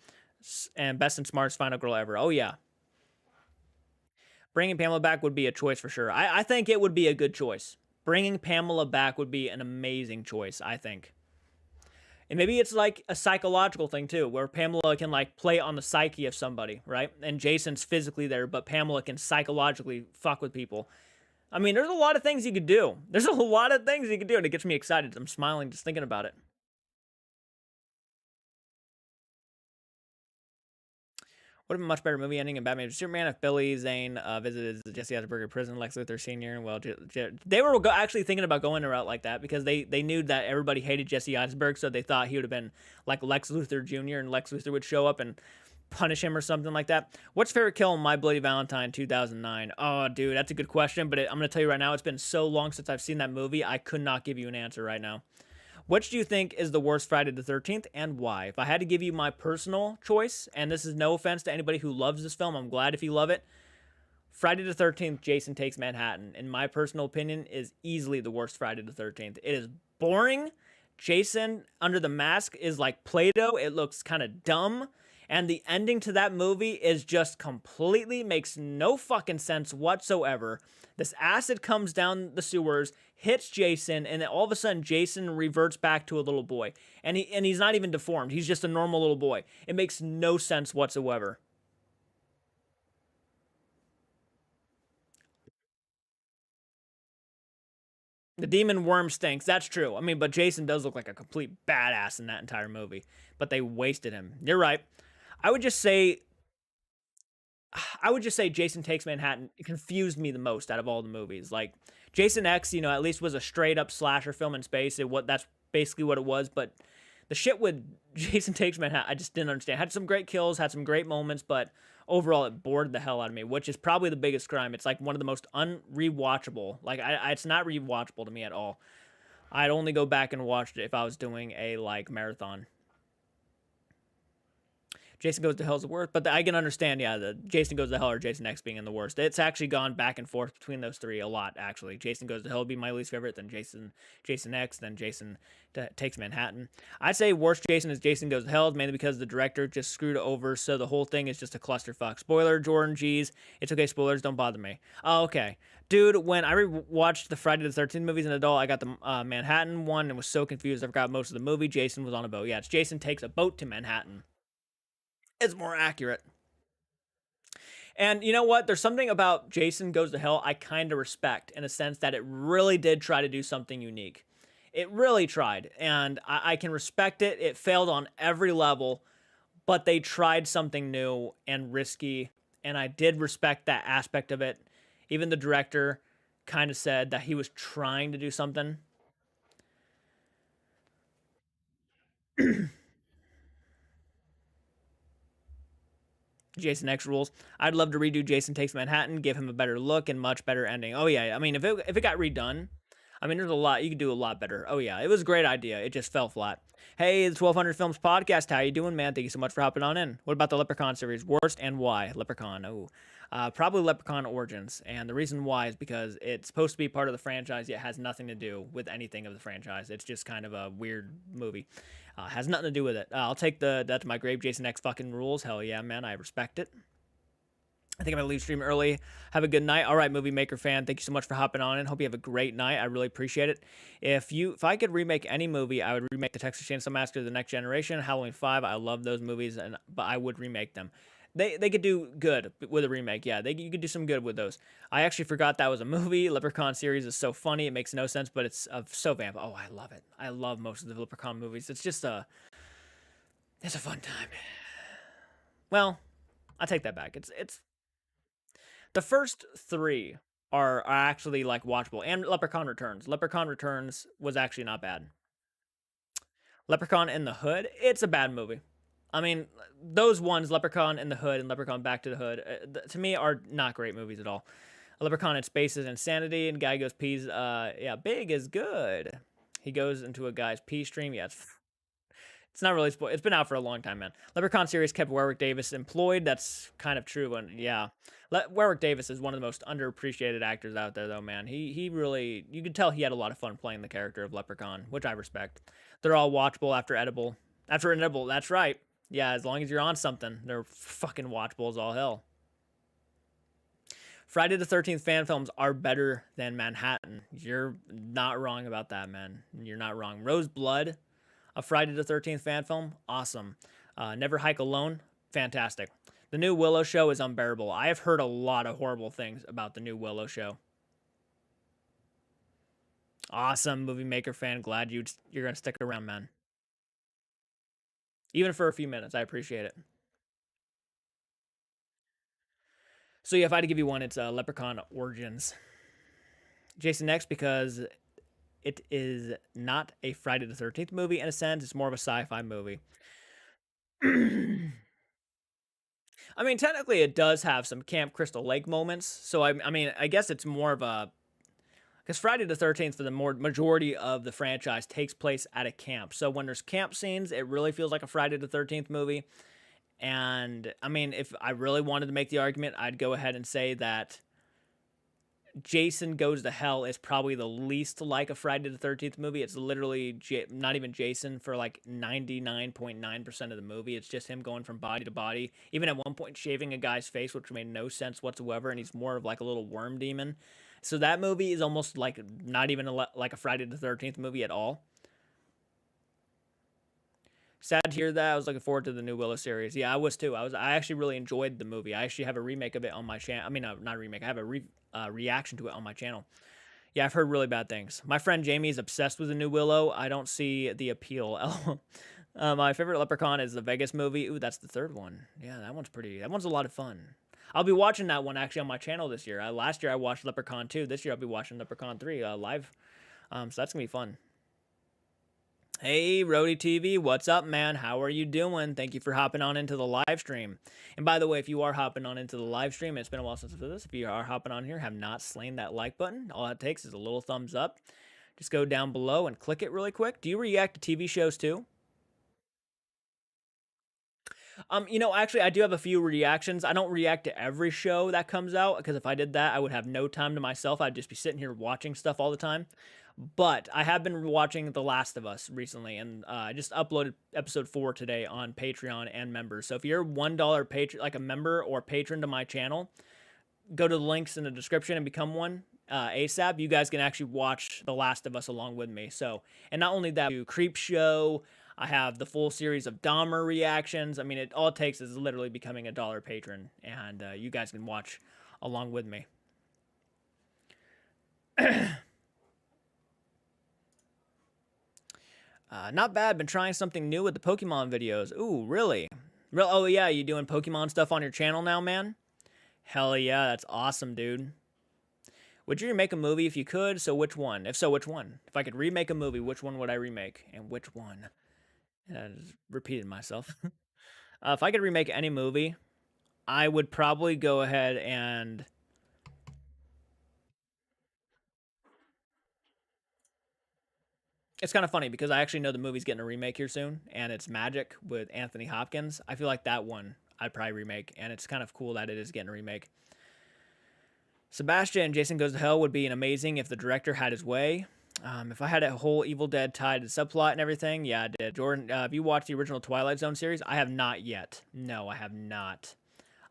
And best and smartest final girl ever. Oh, yeah. Bringing Pamela back would be a choice for sure. I think it would be a good choice. Bringing Pamela back would be an amazing choice, I think. And maybe it's like a psychological thing too, where Pamela can like play on the psyche of somebody, right? And Jason's physically there, but Pamela can psychologically fuck with people. I mean, there's a lot of things you could do. There's a lot of things you could do, and it gets me excited. I'm smiling just thinking about it. Would have been a much better movie ending in Batman vs Superman if Billy Zane visited Jesse Eisenberg prison, Lex Luthor Sr. Well, they were actually thinking about going a route like that because they knew that everybody hated Jesse Eisenberg, so they thought he would have been like Lex Luthor Jr. and Lex Luthor would show up and punish him or something like that. What's favorite kill in My Bloody Valentine 2009? Oh, dude, that's a good question, but I'm going to tell you right now, it's been so long since I've seen that movie, I could not give you an answer right now. Which do you think is the worst Friday the 13th and why? If I had to give you my personal choice, and this is no offense to anybody who loves this film, I'm glad if you love it. Friday the 13th, Jason Takes Manhattan, in my personal opinion, is easily the worst Friday the 13th. It is boring. Jason under the mask is like Play-Doh. It looks kind of dumb. And the ending to that movie is just completely makes no fucking sense whatsoever. This acid comes down the sewers, hits Jason, and then all of a sudden Jason reverts back to a little boy. And he's not even deformed. He's just a normal little boy. It makes no sense whatsoever. The demon worm stinks. That's true. I mean, but Jason does look like a complete badass in that entire movie. But they wasted him. You're right. I would just say Jason Takes Manhattan. It confused me the most out of all the movies. Like Jason X, at least was a straight up slasher film in space. That's basically what it was. But the shit with Jason Takes Manhattan, I just didn't understand. Had some great kills, had some great moments, but overall it bored the hell out of me, which is probably the biggest crime. It's like one of the most unrewatchable. Like it's not rewatchable to me at all. I'd only go back and watch it if I was doing a marathon. Jason Goes to Hell is the worst, but I can understand, the Jason Goes to Hell or Jason X being in the worst. It's actually gone back and forth between those three a lot, actually. Jason Goes to Hell would be my least favorite, then Jason X, then Jason Takes Manhattan. I'd say worst Jason is Jason Goes to Hell, mainly because the director just screwed over, so the whole thing is just a clusterfuck. Spoiler, Jordan, geez. It's okay, spoilers, don't bother me. Oh, okay. Dude, when I rewatched the Friday the 13th movies as an adult, I got the Manhattan one and was so confused I forgot most of the movie. Jason was on a boat. Yeah, it's Jason takes a boat to Manhattan. It's more accurate. And you know what? There's something about Jason Goes to Hell I kind of respect in a sense that it really did try to do something unique. It really tried, and I can respect it. It failed on every level, but they tried something new and risky, and I did respect that aspect of it. Even the director kind of said that he was trying to do something. Jason X rules. I'd love to redo Jason Takes Manhattan, give him a better look and much better ending. Oh yeah, I mean if it got redone, I mean, there's a lot you could do a lot better. Oh yeah, it was a great idea. It just fell flat. Hey, the 1200 Films podcast. How you doing, man? Thank you so much for hopping on in. What about the Leprechaun series? Worst and why? Leprechaun. Oh, probably Leprechaun Origins. And the reason why is because it's supposed to be part of the franchise, yet has nothing to do with anything of the franchise. It's just kind of a weird movie. Has nothing to do with it. I'll take that to my grave. Jason X fucking rules. Hell yeah, man. I respect it. I think I'm gonna leave stream early. Have a good night. All right, movie maker fan. Thank you so much for hopping on in. Hope you have a great night. I really appreciate it. If I could remake any movie, I would remake the Texas Chainsaw Massacre: The Next Generation, Halloween 5. I love those movies, but I would remake them. They could do good with a remake. Yeah, you could do some good with those. I actually forgot that was a movie. Leprechaun series is so funny. It makes no sense, but it's so vamp. Oh, I love it. I love most of the Leprechaun movies. It's just it's a fun time. Well, I take that back. It's the first three are actually like watchable, and Leprechaun Returns. Leprechaun Returns was actually not bad. Leprechaun in the Hood, it's a bad movie. I mean, those ones, Leprechaun in the Hood and Leprechaun Back to the Hood, to me are not great movies at all. Leprechaun in Space is insanity, and Guy Goes Peas, yeah, big is good. He goes into a guy's pee stream. Yeah, it's not really spoiled. It's been out for a long time, man. Leprechaun series kept Warwick Davis employed. That's kind of true. And yeah, Warwick Davis is one of the most underappreciated actors out there, though, man. He really, you could tell he had a lot of fun playing the character of Leprechaun, which I respect. They're all watchable after edible. After an edible, that's right. Yeah, as long as you're on something, they're fucking watchable as all hell. Friday the 13th fan films are better than Manhattan. You're not wrong about that, man. You're not wrong. Rose Blood, a Friday the 13th fan film, awesome. Never Hike Alone, fantastic. The new Willow show is unbearable. I have heard a lot of horrible things about the new Willow show. Awesome, movie maker fan. Glad you're gonna stick around, man. Even for a few minutes, I appreciate it. So yeah, if I had to give you one, it's Leprechaun Origins. Jason X, because it is not a Friday the 13th movie in a sense. It's more of a sci-fi movie. I mean, technically, it does have some Camp Crystal Lake moments. So I mean, I guess it's more of a because Friday the 13th for the majority of the franchise takes place at a camp. So when there's camp scenes, it really feels like a Friday the 13th movie. And I mean, if I really wanted to make the argument, I'd go ahead and say that Jason Goes to Hell is probably the least like a Friday the 13th movie. It's literally not even Jason for like 99.9% of the movie. It's just him going from body to body. Even at one point shaving a guy's face, which made no sense whatsoever. And he's more of like a little worm demon. So that movie is almost like not even like a Friday the 13th movie at all. Sad to hear that. I was looking forward to the new Willow series. Yeah, I was too. I actually really enjoyed the movie. I actually have a remake of it on my channel. I mean, not a remake. I have a reaction to it on my channel. Yeah, I've heard really bad things. My friend Jamie is obsessed with the new Willow. I don't see the appeal. My favorite Leprechaun is the Vegas movie. Ooh, that's the third one. Yeah, that one's pretty. That one's a lot of fun. I'll be watching that one actually on my channel this year. Last year I watched Leprechaun 2. This year I'll be watching Leprechaun 3 live. So that's gonna be fun. Hey, Rody TV, what's up, man? How are you doing? Thank you for hopping on into the live stream. And by the way, if you are hopping on into the live stream, it's been a while since I did this. If you are hopping on here, have not slain that like button, all it takes is a little thumbs up. Just go down below and click it really quick. Do you react to TV shows too? Actually, I do have a few reactions. I don't react to every show that comes out because if I did that, I would have no time to myself. I'd just be sitting here watching stuff all the time. But I have been watching The Last of Us recently, and I just uploaded episode 4 today on Patreon and members. So if you're $1 patron, like a member or patron to my channel, go to the links in the description and become one ASAP. You guys can actually watch The Last of Us along with me. So, and not only that, Creep Show. I have the full series of Dahmer reactions. I mean, all it takes is literally becoming a dollar patron, and you guys can watch along with me. Not bad. Been trying something new with the Pokemon videos. Ooh, really? Oh, yeah, you doing Pokemon stuff on your channel now, man? Hell yeah, that's awesome, dude. Would you remake a movie if you could? So which one? If so, which one? If I could remake a movie, which one would I remake? And which one? I just repeated myself. If I could remake any movie, I would probably go ahead and... It's kind of funny because I actually know the movie's getting a remake here soon, and it's Magic with Anthony Hopkins. I feel like that one I'd probably remake, and it's kind of cool that it is getting a remake. Sebastian Jason Goes to Hell would be an amazing if the director had his way. If I had a whole Evil Dead tied to subplot and everything, yeah, I did. Jordan, have you watched the original Twilight Zone series? I have not yet. No, I have not.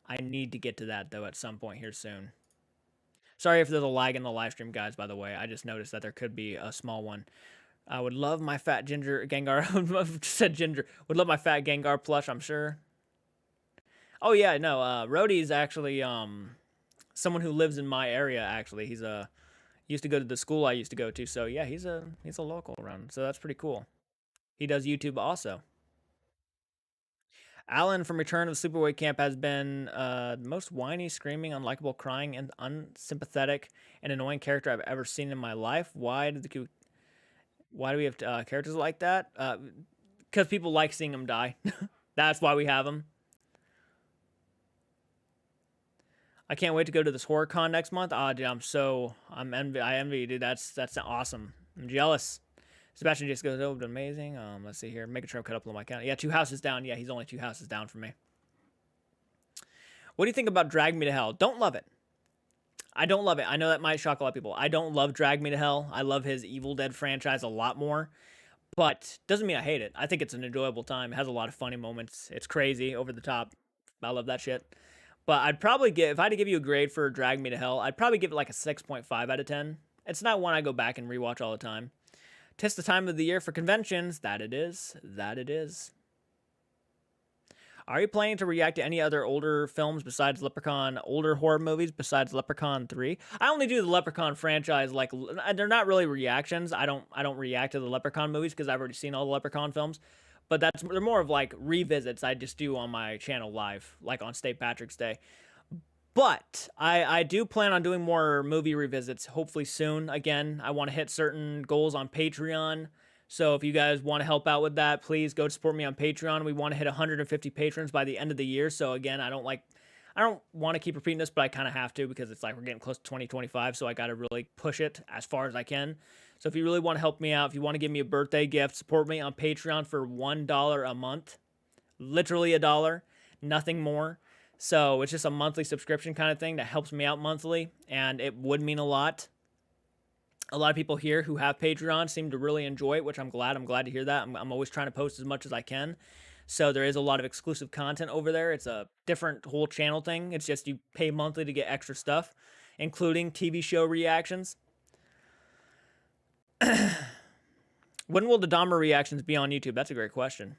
I need to get to that, though, at some point here soon. Sorry if there's a lag in the live stream, guys, by the way. I just noticed that there could be a small one. I would love my fat ginger Gengar. Said ginger. Would love my fat Gengar plush, I'm sure. Oh, yeah, no. Rhodey's actually someone who lives in my area, actually. He's used to go to the school I used to go to. So, yeah, he's a local around. So that's pretty cool. He does YouTube also. Alan from Return of the Sleepaway Camp has been the most whiny, screaming, unlikable, crying, and unsympathetic and annoying character I've ever seen in my life. Why do we have characters like that? Because people like seeing them die. That's why we have them. I can't wait to go to this horror con next month. Ah, dude, I envy, dude. That's awesome. I'm jealous. Sebastian just goes, oh, amazing. Let's see here. Make a sure I'm cut up on my count. Yeah, 2 houses down. Yeah, he's only 2 houses down from me. What do you think about Drag Me to Hell? Don't love it. I don't love it. I know that might shock a lot of people. I don't love Drag Me to Hell. I love his Evil Dead franchise a lot more. But doesn't mean I hate it. I think it's an enjoyable time. It has a lot of funny moments. It's crazy, over the top. I love that shit. But I'd probably if I had to give you a grade for Drag Me to Hell, I'd probably give it like a 6.5 out of 10. It's not one I go back and rewatch all the time. Tis the time of the year for conventions. That it is. That it is. Are you planning to react to any other older films besides Leprechaun, older horror movies besides Leprechaun 3? I only do the Leprechaun franchise, like, they're not really reactions. I don't react to the Leprechaun movies because I've already seen all the Leprechaun films. But they're more of like revisits I just do on my channel live, like on St. Patrick's Day. But I do plan on doing more movie revisits, hopefully soon. Again, I want to hit certain goals on Patreon. So if you guys want to help out with that, please go support me on Patreon. We want to hit 150 patrons by the end of the year. So again, I don't want to keep repeating this, but I kind of have to because it's like we're getting close to 2025. So I got to really push it as far as I can. So if you really want to help me out, if you want to give me a birthday gift, support me on Patreon for $1 a month. Literally $1, nothing more. So it's just a monthly subscription kind of thing that helps me out monthly, and it would mean a lot. A lot of people here who have Patreon seem to really enjoy it, which I'm glad. I'm glad to hear that. I'm always trying to post as much as I can. So there is a lot of exclusive content over there. It's a different whole channel thing. It's just you pay monthly to get extra stuff, including TV show reactions. When will the Dahmer reactions be on YouTube? That's a great question.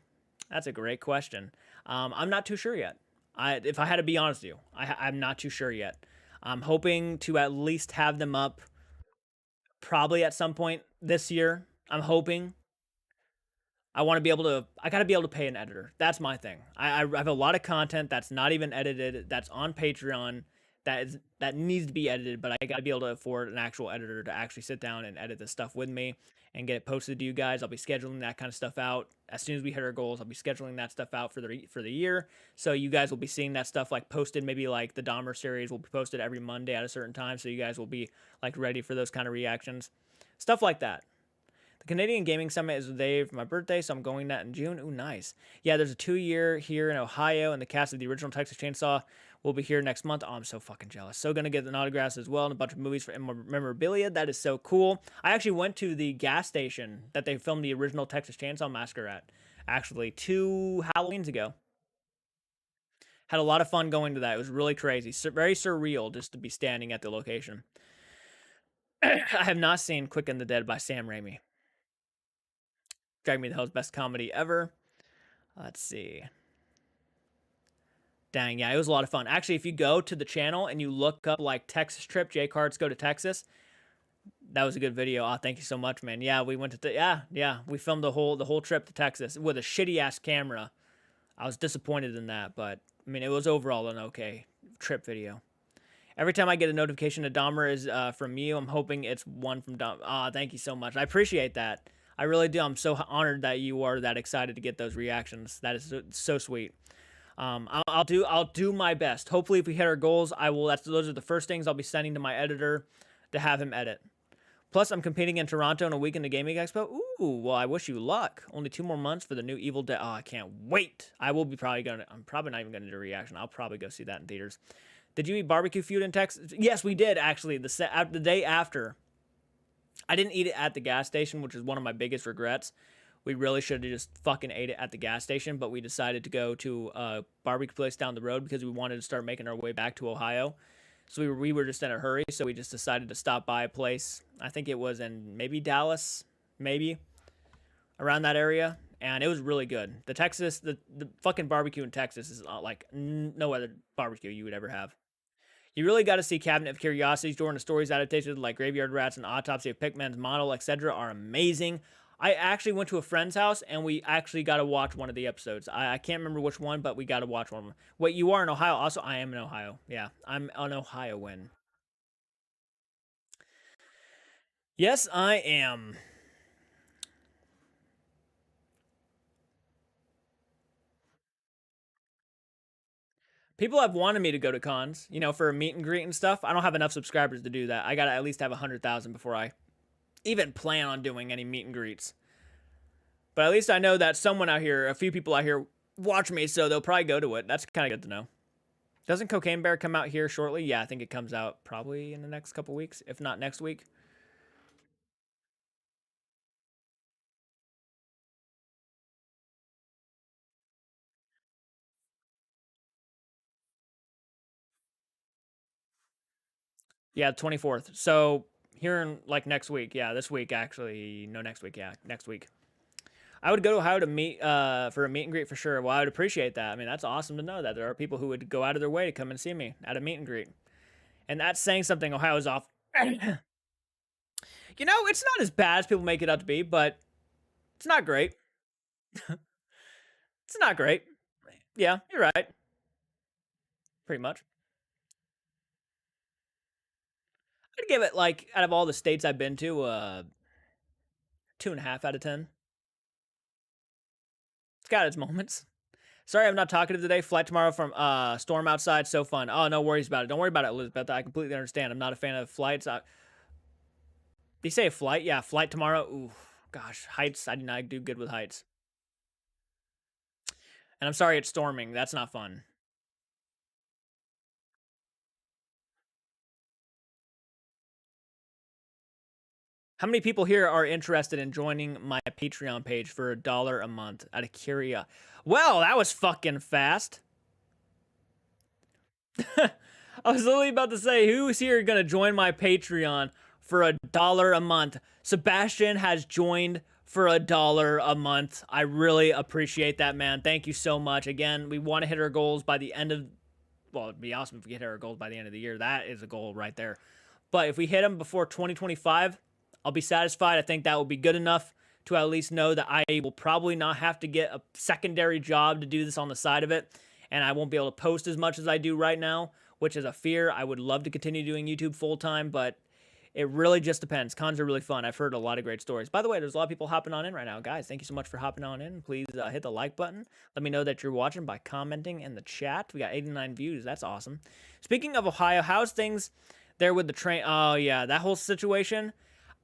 That's a great question. I'm not too sure yet. If I had to be honest with you, I'm not too sure yet. I'm hoping to at least have them up probably at some point this year. I'm hoping. I got to be able to pay an editor. That's my thing. I have a lot of content that's not even edited, that's on Patreon, that needs to be edited, but I got to be able to afford an actual editor to actually sit down and edit this stuff with me and get it posted to you guys. I'll be scheduling that kind of stuff out. As soon as we hit our goals, I'll be scheduling that stuff out for the year. So you guys will be seeing that stuff like posted, maybe like the Dahmer series will be posted every Monday at a certain time. So you guys will be like ready for those kind of reactions. Stuff like that. The Canadian Gaming Summit is the day for my birthday, so I'm going that in June. Ooh, nice. Yeah, there's a 2-year here in Ohio, and the cast of the original Texas Chainsaw will be here next month. Oh, I'm so fucking jealous. So gonna get an autographs as well and a bunch of movies for memorabilia. That is so cool. I actually went to the gas station that they filmed the original Texas Chainsaw Massacre at, actually 2 Halloweens ago. Had a lot of fun going to that. It was really crazy. Very surreal just to be standing at the location. I have not seen Quick and the Dead by Sam Raimi. Drag Me to Hell's best comedy ever. Let's see. Dang, yeah, it was a lot of fun. Actually, if you go to the channel and you look up like Texas trip, JCARTS go to Texas, that was a good video. Oh, thank you so much, man. Yeah, we went to yeah, we filmed the whole trip to Texas with a shitty ass camera. I was disappointed in that, but I mean, it was overall an okay trip video. Every time I get a notification that Dahmer is from you, I'm hoping it's one from Dahmer. Ah, thank you so much. I appreciate that. I really do. I'm so honored that you are that excited to get those reactions. That is so sweet. I'll do my best. Hopefully, if we hit our goals, I will. Those are the first things I'll be sending to my editor to have him edit. Plus, I'm competing in Toronto in a week in the Gaming Expo. Ooh, Ooh, well, I wish you luck. Only 2 more months for the new Evil Dead. Oh, I can't wait. I will be probably gonna. I'm probably not even gonna do a reaction. I'll probably go see that in theaters. Did you eat barbecue feud in Texas? Yes, we did actually. The day after, I didn't eat it at the gas station, which is one of my biggest regrets. We really should have just fucking ate it at the gas station, but we decided to go to a barbecue place down the road because we wanted to start making our way back to Ohio. So we were just in a hurry, so we just decided to stop by a place. I think it was in maybe Dallas, maybe around that area, and it was really good. The fucking barbecue in Texas is like no other barbecue you would ever have. You really got to see Cabinet of Curiosities during the stories adaptations like Graveyard Rats and Autopsy of Pickman's Model, etc. are amazing. I actually went to a friend's house and we actually got to watch one of the episodes. I can't remember which one, but we got to watch one. Wait, you are in Ohio? Also, I am in Ohio. Yeah, I'm an Ohioan. Yes, I am. People have wanted me to go to cons, for a meet and greet and stuff. I don't have enough subscribers to do that. I gotta at least have 100,000 before I even plan on doing any meet and greets. But at least I know that someone out here, a few people out here, watch me, so they'll probably go to it. That's kind of good to know. Doesn't Cocaine Bear come out here shortly? Yeah, I think it comes out probably in the next couple weeks, if not next week. Yeah, 24th. So here in like next week. Yeah, this week actually. No, next week. Yeah, next week. I would go to Ohio to meet for a meet and greet for sure. Well, I would appreciate that. I mean, that's awesome to know that there are people who would go out of their way to come and see me at a meet and greet. And that's saying something. Ohio's off. It's not as bad as people make it out to be, but it's not great. It's not great. Yeah, you're right. Pretty much. I'd give it like out of all the states I've been to, 2.5 out of 10. It's got its moments. Sorry, I'm not talkative today. Flight tomorrow from storm outside. So fun. Oh, no worries about it. Don't worry about it, Elizabeth. I completely understand. I'm not a fan of flights. Did you say a flight? Yeah, flight tomorrow. Ooh, gosh, heights. I do not do good with heights. And I'm sorry it's storming. That's not fun. How many people here are interested in joining my Patreon page for $1 a month out of curiosity? Well, that was fucking fast. I was literally about to say, who's here gonna join my Patreon for $1 a month? Sebastian has joined for $1 a month. I really appreciate that, man. Thank you so much. Again, we want to hit our goals by the end of. Well, it'd be awesome if we hit our goals by the end of the year. That is a goal right there. But if we hit them before 2025, I'll be satisfied. I think that will be good enough to at least know that I will probably not have to get a secondary job to do this on the side of it. And I won't be able to post as much as I do right now, which is a fear. I would love to continue doing YouTube full time, but it really just depends. Cons are really fun. I've heard a lot of great stories. By the way, there's a lot of people hopping on in right now. Guys, thank you so much for hopping on in. Please hit the like button. Let me know that you're watching by commenting in the chat. We got 89 views. That's awesome. Speaking of Ohio, how's things there with the train? Oh, yeah, that whole situation.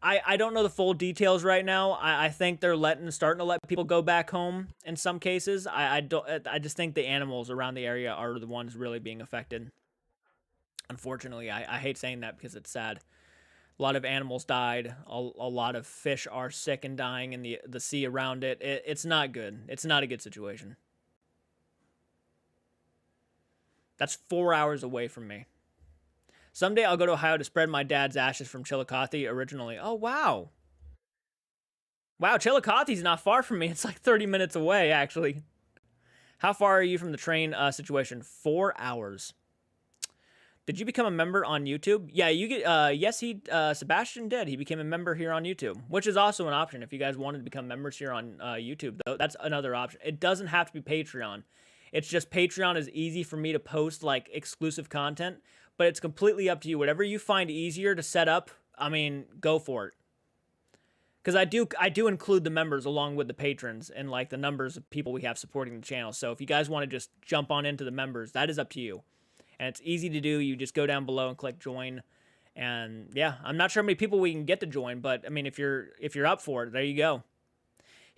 I don't know the full details right now. I think they're starting to let people go back home in some cases. I just think the animals around the area are the ones really being affected. Unfortunately, I hate saying that because it's sad. A lot of animals died. A lot of fish are sick and dying in the sea around it. It's not good. It's not a good situation. That's 4 hours away from me. Someday I'll go to Ohio to spread my dad's ashes from Chillicothe originally. Oh, wow. Wow, Chillicothe's not far from me. It's like 30 minutes away, actually. How far are you from the train situation? 4 hours. Did you become a member on YouTube? Yeah, you get. Yes, Sebastian did. He became a member here on YouTube, which is also an option if you guys wanted to become members here on YouTube. Though that's another option. It doesn't have to be Patreon. It's just Patreon is easy for me to post like exclusive content, but it's completely up to you. Whatever you find easier to set up, I mean, go for it. Because I do include the members along with the patrons and like the numbers of people we have supporting the channel. So if you guys want to just jump on into the members, that is up to you. And it's easy to do. You just go down below and click join. And yeah, I'm not sure how many people we can get to join, but I mean, if you're up for it, there you go.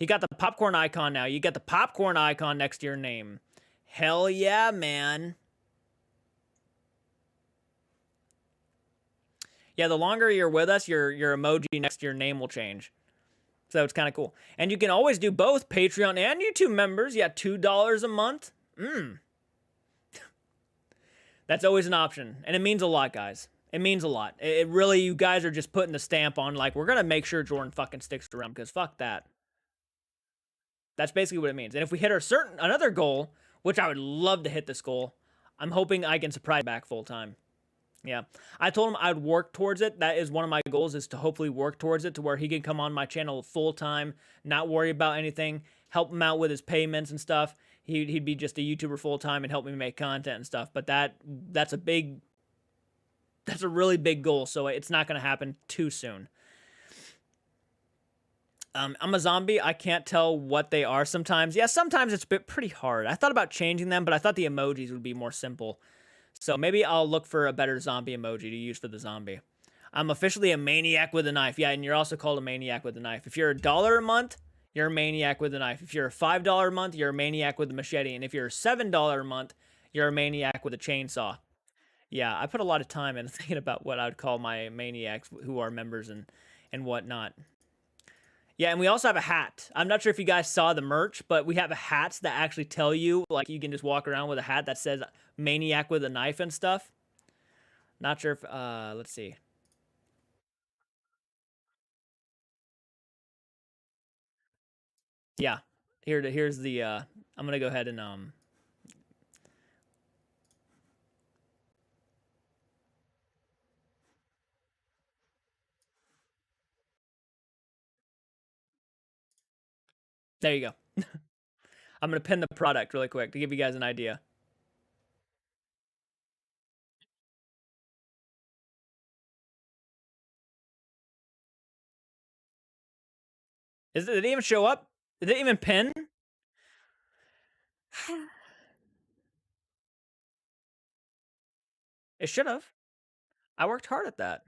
He got the popcorn icon now. You got the popcorn icon next to your name. Hell yeah, man. Yeah, the longer you're with us, your emoji next to your name will change. So it's kind of cool. And you can always do both Patreon and YouTube members. Yeah, $2 a month. That's always an option. And it means a lot, guys. It means a lot. It really, you guys are just putting the stamp on, like, we're going to make sure Jordan fucking sticks around, because fuck that. That's basically what it means. And if we hit another goal, which I would love to hit this goal, I'm hoping I can surprise back full time. Yeah. I told him I'd work towards it. That is one of my goals, is to hopefully work towards it to where he can come on my channel full time, not worry about anything, help him out with his payments and stuff. He'd be just a YouTuber full time and help me make content and stuff. But that's a really big goal, so it's not going to happen too soon. I'm a zombie. I can't tell what they are sometimes. Yeah, sometimes it's pretty hard. I thought about changing them, but I thought the emojis would be more simple. So maybe I'll look for a better zombie emoji to use for the zombie. I'm officially a maniac with a knife. Yeah, and you're also called a maniac with a knife. If you're $1 a month, you're a maniac with a knife. If you're a $5 a month, you're a maniac with a machete. And if you're a $7 a month, you're a maniac with a chainsaw. Yeah, I put a lot of time in thinking about what I would call my maniacs who are members and whatnot. Yeah, and we also have a hat. I'm not sure if you guys saw the merch, but we have hats that actually tell you, like, you can just walk around with a hat that says maniac with a knife and stuff. Not sure if, let's see. Yeah, here's the, I'm gonna go ahead and, there you go. I'm gonna pin the product really quick to give you guys an idea. Did it even show up? Did it even pin? It should have. I worked hard at that.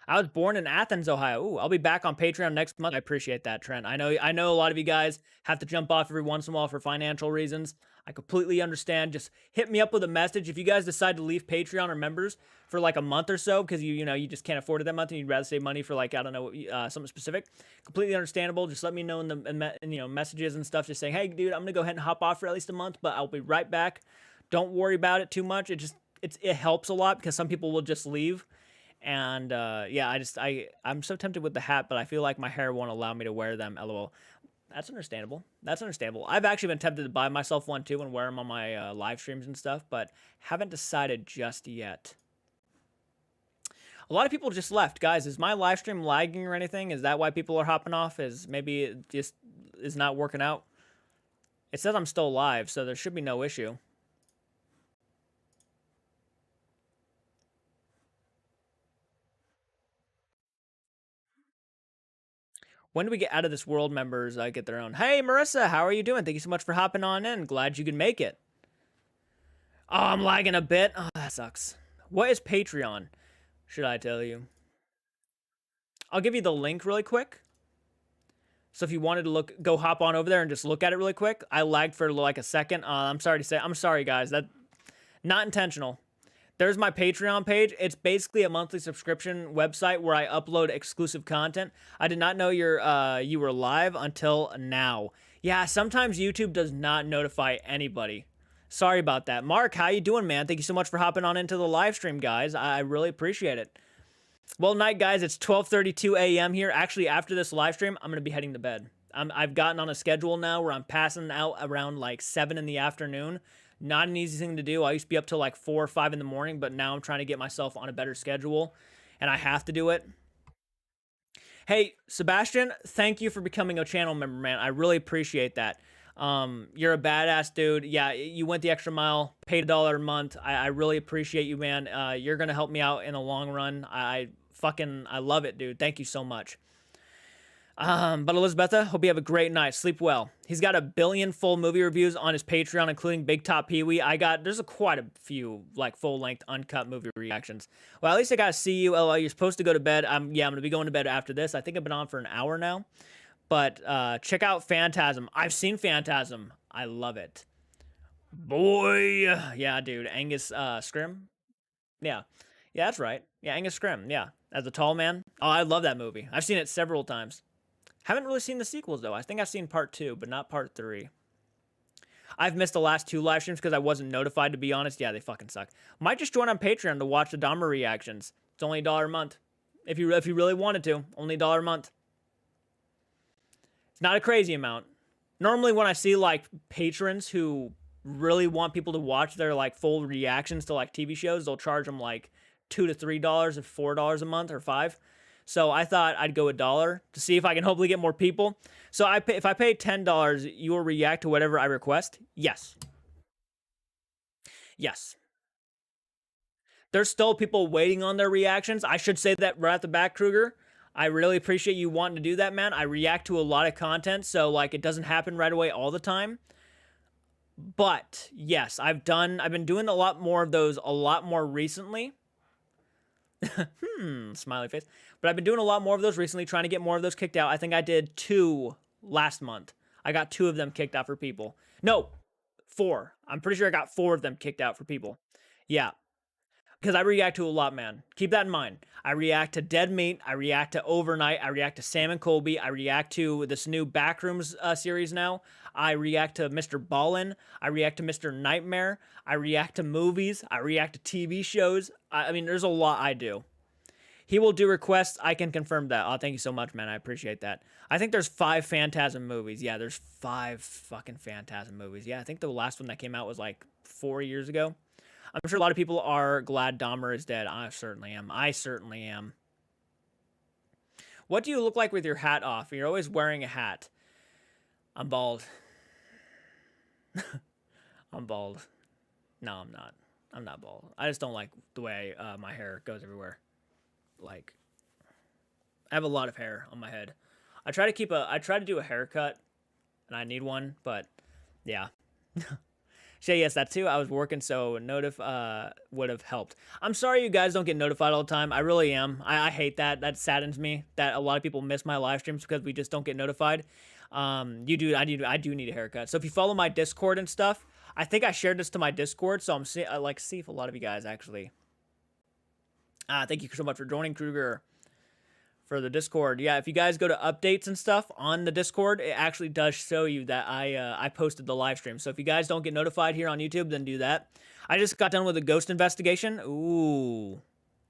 I was born in Athens, Ohio. Ooh, I'll be back on Patreon next month. I appreciate that, Trent. I know a lot of you guys have to jump off every once in a while for financial reasons. I completely understand. Just hit me up with a message if you guys decide to leave Patreon or members for like a month or so because you just can't afford it that month and you'd rather save money for like I don't know something specific. Completely understandable. Just let me know in the messages and stuff. Just saying, hey, dude, I'm gonna go ahead and hop off for at least a month, but I'll be right back. Don't worry about it too much. It helps a lot because some people will just leave. And yeah, I'm so tempted with the hat, but I feel like my hair won't allow me to wear them. LOL. That's understandable. That's understandable. I've actually been tempted to buy myself one too and wear them on my live streams and stuff, but haven't decided just yet. A lot of people just left. Guys, is my live stream lagging or anything? Is that why people are hopping off? Is maybe it just is not working out? It says I'm still live, so there should be no issue. When do we get out of this world members get their own? Hey, Marissa, how are you doing? Thank you so much for hopping on in. Glad you could make it. Oh, I'm lagging a bit. Oh, that sucks. What is Patreon? Should I tell you? I'll give you the link really quick. So if you wanted to go hop on over there and just look at it really quick. I lagged for like a second. I'm sorry to say. I'm sorry, guys. That not intentional. There's my Patreon page. It's basically a monthly subscription website where I upload exclusive content. I did not know you were live until now. Yeah, sometimes YouTube does not notify anybody. Sorry about that. Mark, how you doing, man? Thank you so much for hopping on into the live stream, guys. I really appreciate it. Well, night, guys. It's 12:32 a.m. here. Actually, after this live stream, I'm going to be heading to bed. I've gotten on a schedule now where I'm passing out around like 7 in the afternoon. Not an easy thing to do. I used to be up till like 4 or 5 in the morning, but now I'm trying to get myself on a better schedule, and I have to do it. Hey, Sebastian, thank you for becoming a channel member, man. I really appreciate that. You're a badass dude. Yeah, you went the extra mile, paid $1 a month. I really appreciate you, man. You're going to help me out in the long run. I love it, dude. Thank you so much. But Elizabetha, hope you have a great night. Sleep well. He's got 1 billion full movie reviews on his Patreon, including Big Top Pee-wee. There's quite a few, like, full-length, uncut movie reactions. Well, at least I got to see you. You're supposed to go to bed. Yeah, I'm going to be going to bed after this. I think I've been on for an hour now. But check out Phantasm. I've seen Phantasm. I love it. Boy, yeah, dude. Angus Scrim. Yeah, yeah, that's right. Yeah, Angus Scrim. Yeah, as a tall man. Oh, I love that movie. I've seen it several times. Haven't really seen the sequels though. I think I've seen part 2, but not part 3. I've missed the last 2 live streams because I wasn't notified. To be honest, yeah, they fucking suck. Might just join on Patreon to watch the Dahmer reactions. It's only $1 a month. If you really wanted to, only $1 a month. It's not a crazy amount. Normally, when I see like patrons who really want people to watch their like full reactions to like TV shows, they'll charge them like $2 to $3 or $4 a month or $5. So I thought I'd go $1 to see if I can hopefully get more people. So if I pay $10, you will react to whatever I request. Yes. Yes. There's still people waiting on their reactions. I should say that right at the back, Kruger. I really appreciate you wanting to do that, man. I react to a lot of content, so like it doesn't happen right away all the time. But yes, I've been doing a lot more of those a lot more recently. Smiley face. But I've been doing a lot more of those recently, trying to get more of those kicked out. I think I did 2 last month. I got 2 of them kicked out for people. No, 4. I'm pretty sure I got 4 of them kicked out for people. Yeah. Because I react to a lot, man. Keep that in mind. I react to Dead Meat. I react to Overnight. I react to Sam and Colby. I react to this new Backrooms series now. I react to Mr. Ballin. I react to Mr. Nightmare. I react to movies. I react to TV shows. I mean, there's a lot I do. He will do requests. I can confirm that. Oh, thank you so much, man. I appreciate that. I think there's 5 Phantasm movies. Yeah, there's 5 fucking Phantasm movies. Yeah, I think the last one that came out was like 4 years ago. I'm sure a lot of people are glad Dahmer is dead. I certainly am. I certainly am. What do you look like with your hat off? You're always wearing a hat. I'm bald. I'm bald. No, I'm not. I'm not bald. I just don't like the way my hair goes everywhere. Like, I have a lot of hair on my head. I try to do a haircut, and I need one, but yeah. Shay, yes, that too. I was working, so would have helped. I'm sorry you guys don't get notified all the time. I really am. I hate that. That saddens me that a lot of people miss my live streams because we just don't get notified. I do need a haircut. So if you follow my Discord and stuff, I think I shared this to my Discord, so I like see if a lot of you guys actually. Thank you so much for joining, Kruger. For the Discord, yeah, if you guys go to updates and stuff on the Discord, it actually does show you that I posted the live stream. So if you guys don't get notified here on YouTube, then do that. I just got done with a ghost investigation. Ooh,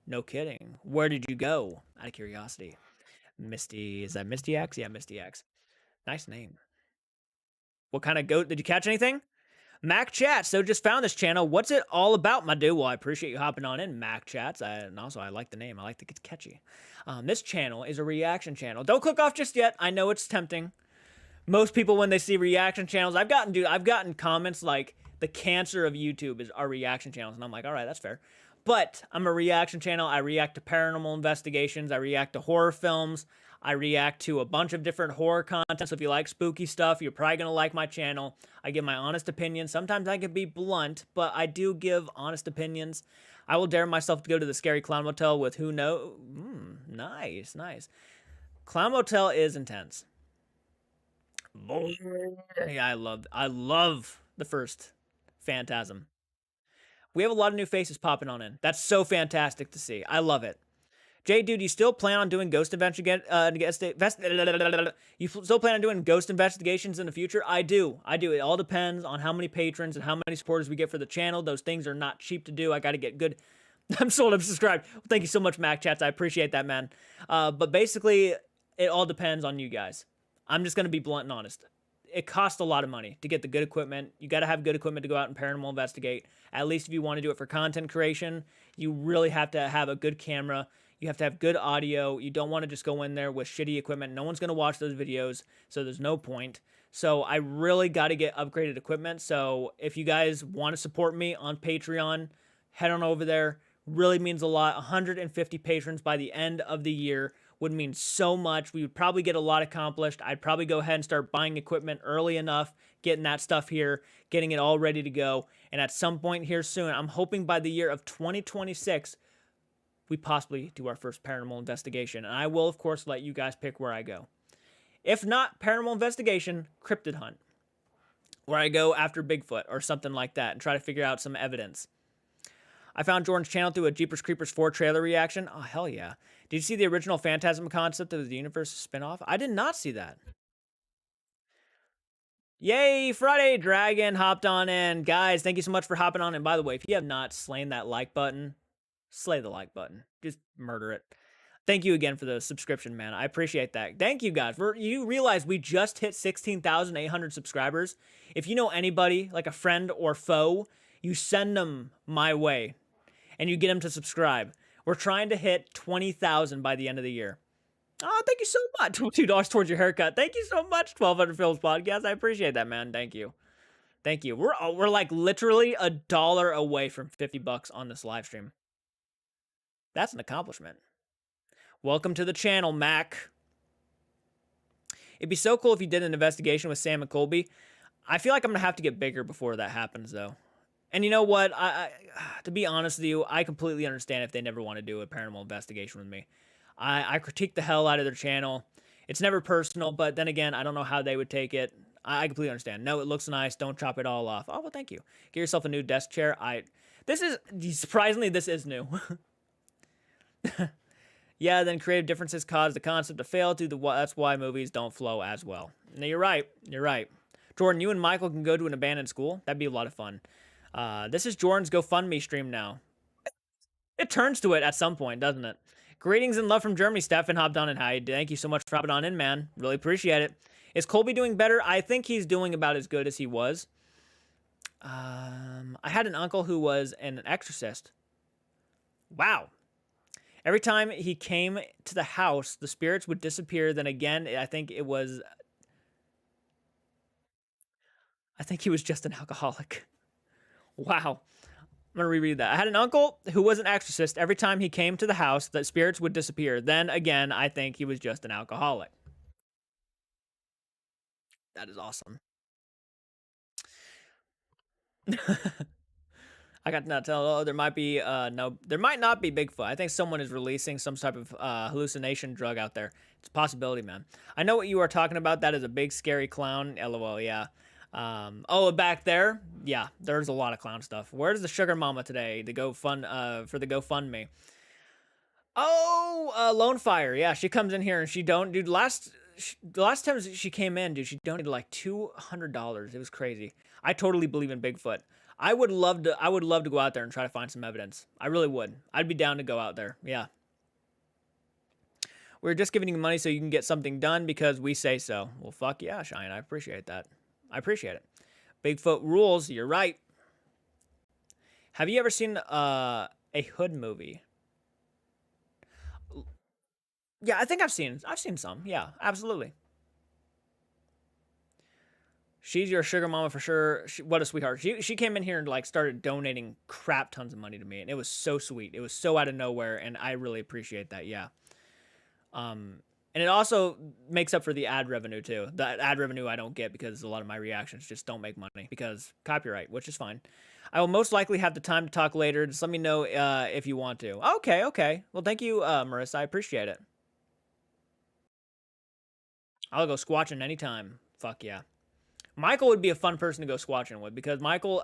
no kidding. Where did you go? Out of curiosity. Misty, is that Misty X? Yeah, Misty X. Nice name. What kind of goat? Did you catch anything? Mac Chats, so just found this channel. What's it all about, my dude? Well, I appreciate you hopping on in, Mac Chats. And also, I like the name. I like that it's catchy. This channel is a reaction channel. Don't click off just yet. I know it's tempting. Most people, when they see reaction channels, I've gotten comments like, the cancer of YouTube is our reaction channels. And I'm like, all right, that's fair. But I'm a reaction channel. I react to paranormal investigations. I react to horror films. I react to a bunch of different horror content. So if you like spooky stuff, you're probably going to like my channel. I give my honest opinion. Sometimes I can be blunt, but I do give honest opinions. I will dare myself to go to the Scary Clown Motel with who knows. Nice, nice. Clown Motel is intense. Yeah, I love the first Phantasm. We have a lot of new faces popping on in. That's so fantastic to see. I love it. Jay, dude, you still plan on doing ghost investigations in the future? I do. It all depends on how many patrons and how many supporters we get for the channel. Those things are not cheap to do. I got to get good. I'm sold. I'm subscribed. Well, thank you so much, Mac Chats. I appreciate that, man. But basically, it all depends on you guys. I'm just going to be blunt and honest. It costs a lot of money to get the good equipment. You got to have good equipment to go out and paranormal investigate. At least if you want to do it for content creation, you really have to have a good camera. You have to have good audio. You don't want to just go in there with shitty equipment. No one's going to watch those videos, so there's no point. So I really got to get upgraded equipment. So if you guys want to support me on Patreon, head on over there. Really means a lot. 150 patrons by the end of the year would mean so much. We would probably get a lot accomplished. I'd probably go ahead and start buying equipment early enough, getting that stuff here, getting it all ready to go. And at some point here soon, I'm hoping by the year of 2026, we possibly do our first paranormal investigation. And I will, of course, let you guys pick where I go. If not paranormal investigation, cryptid hunt, where I go after Bigfoot or something like that and try to figure out some evidence. I found Jordan's channel through a Jeepers Creepers 4 trailer reaction. Oh, hell yeah. Did you see the original Phantasm concept of the universe spinoff? I did not see that. Yay, Friday Dragon hopped on in. Guys, thank you so much for hopping on. And by the way, if you have not slain that like button, slay the like button. Just murder it. Thank you again for the subscription, man. I appreciate that. Thank you, guys. You realize we just hit 16,800 subscribers. If you know anybody, like a friend or foe, you send them my way and you get them to subscribe. We're trying to hit 20,000 by the end of the year. Oh, thank you so much. $2 towards your haircut. Thank you so much, 1200 Films Podcast. I appreciate that, man. Thank you. Thank you. We're like literally $1 away from $50 on this live stream. That's an accomplishment. Welcome to the channel, Mac. It'd be so cool if you did an investigation with Sam and Colby. I feel like I'm going to have to get bigger before that happens, though. And you know what? To be honest with you, I completely understand if they never want to do a paranormal investigation with me. I critique the hell out of their channel. It's never personal, but then again, I don't know how they would take it. I completely understand. No, it looks nice. Don't chop it all off. Oh, well, thank you. Get yourself a new desk chair. Surprisingly, this is new. Yeah, then creative differences cause the concept to fail. That's why movies don't flow as well. No, you're right. You're right. Jordan, you and Michael can go to an abandoned school. That'd be a lot of fun. This is Jordan's GoFundMe stream now. It turns to it at some point, doesn't it? Greetings and love from Germany. Stefan hopped on and hi. Thank you so much for hopping on in, man. Really appreciate it. Is Colby doing better? I think he's doing about as good as he was. I had an uncle who was an exorcist. Wow. Every time he came to the house, the spirits would disappear. Then again, I think he was just an alcoholic. Wow. I'm going to reread that. I had an uncle who was an exorcist. Every time he came to the house, the spirits would disappear. Then again, I think he was just an alcoholic. That is awesome. I got to not tell. Oh, there might be there might not be Bigfoot. I think someone is releasing some type of hallucination drug out there. It's a possibility, man. I know what you are talking about. That is a big scary clown. LOL. Yeah. Oh, back there. Yeah, there's a lot of clown stuff. Where's the sugar mama today? For the GoFundMe. Oh, Lone Fire. Yeah, she comes in here and dude. The last time she came in, dude, she donated like $200. It was crazy. I totally believe in Bigfoot. I would love to go out there and try to find some evidence. I really would. I'd be down to go out there. Yeah. We're just giving you money so you can get something done because we say so. Well, fuck yeah, Shine. I appreciate that. I appreciate it. Bigfoot rules. You're right. Have you ever seen a Hood movie? Yeah, I think I've seen some. Yeah, absolutely. She's your sugar mama for sure. What a sweetheart. She came in here and like started donating crap tons of money to me, and it was so sweet. It was so out of nowhere, and I really appreciate that. Yeah. And it also makes up for the ad revenue too. The ad revenue I don't get because a lot of my reactions just don't make money because copyright, which is fine. I will most likely have the time to talk later. Just let me know if you want to. Okay. Well, thank you, Marissa. I appreciate it. I'll go squatching anytime. Fuck yeah. Michael would be a fun person to go squatching with because Michael,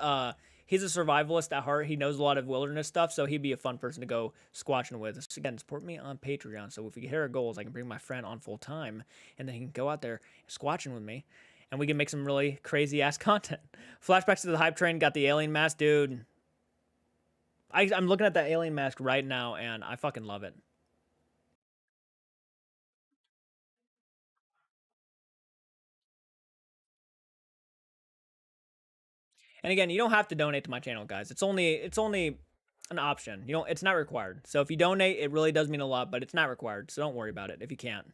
he's a survivalist at heart. He knows a lot of wilderness stuff, so he'd be a fun person to go squatching with. Again, support me on Patreon. So if we hit our goals, I can bring my friend on full time, and then he can go out there squatching with me, and we can make some really crazy ass content. Flashbacks to the hype train. Got the alien mask, dude. I'm looking at that alien mask right now, and I fucking love it. And again, you don't have to donate to my channel, guys. It's only an option. It's not required. So if you donate, it really does mean a lot, but it's not required. So don't worry about it if you can't.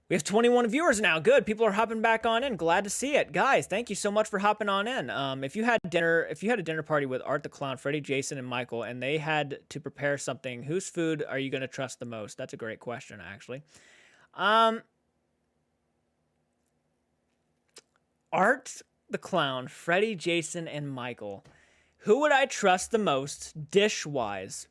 We have 21 viewers now. Good. People are hopping back on in. Glad to see it. Guys, thank you so much for hopping on in. If you had a dinner party with Art the Clown, Freddy, Jason, and Michael, and they had to prepare something, whose food are you going to trust the most? That's a great question, actually. Art the Clown, Freddy, Jason, and Michael. Who would I trust the most dish-wise?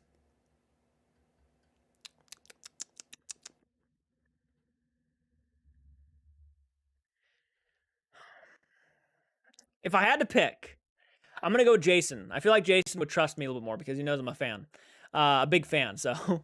If I had to pick, I'm gonna go Jason. I feel like Jason would trust me a little bit more because he knows I'm a fan, a big fan. So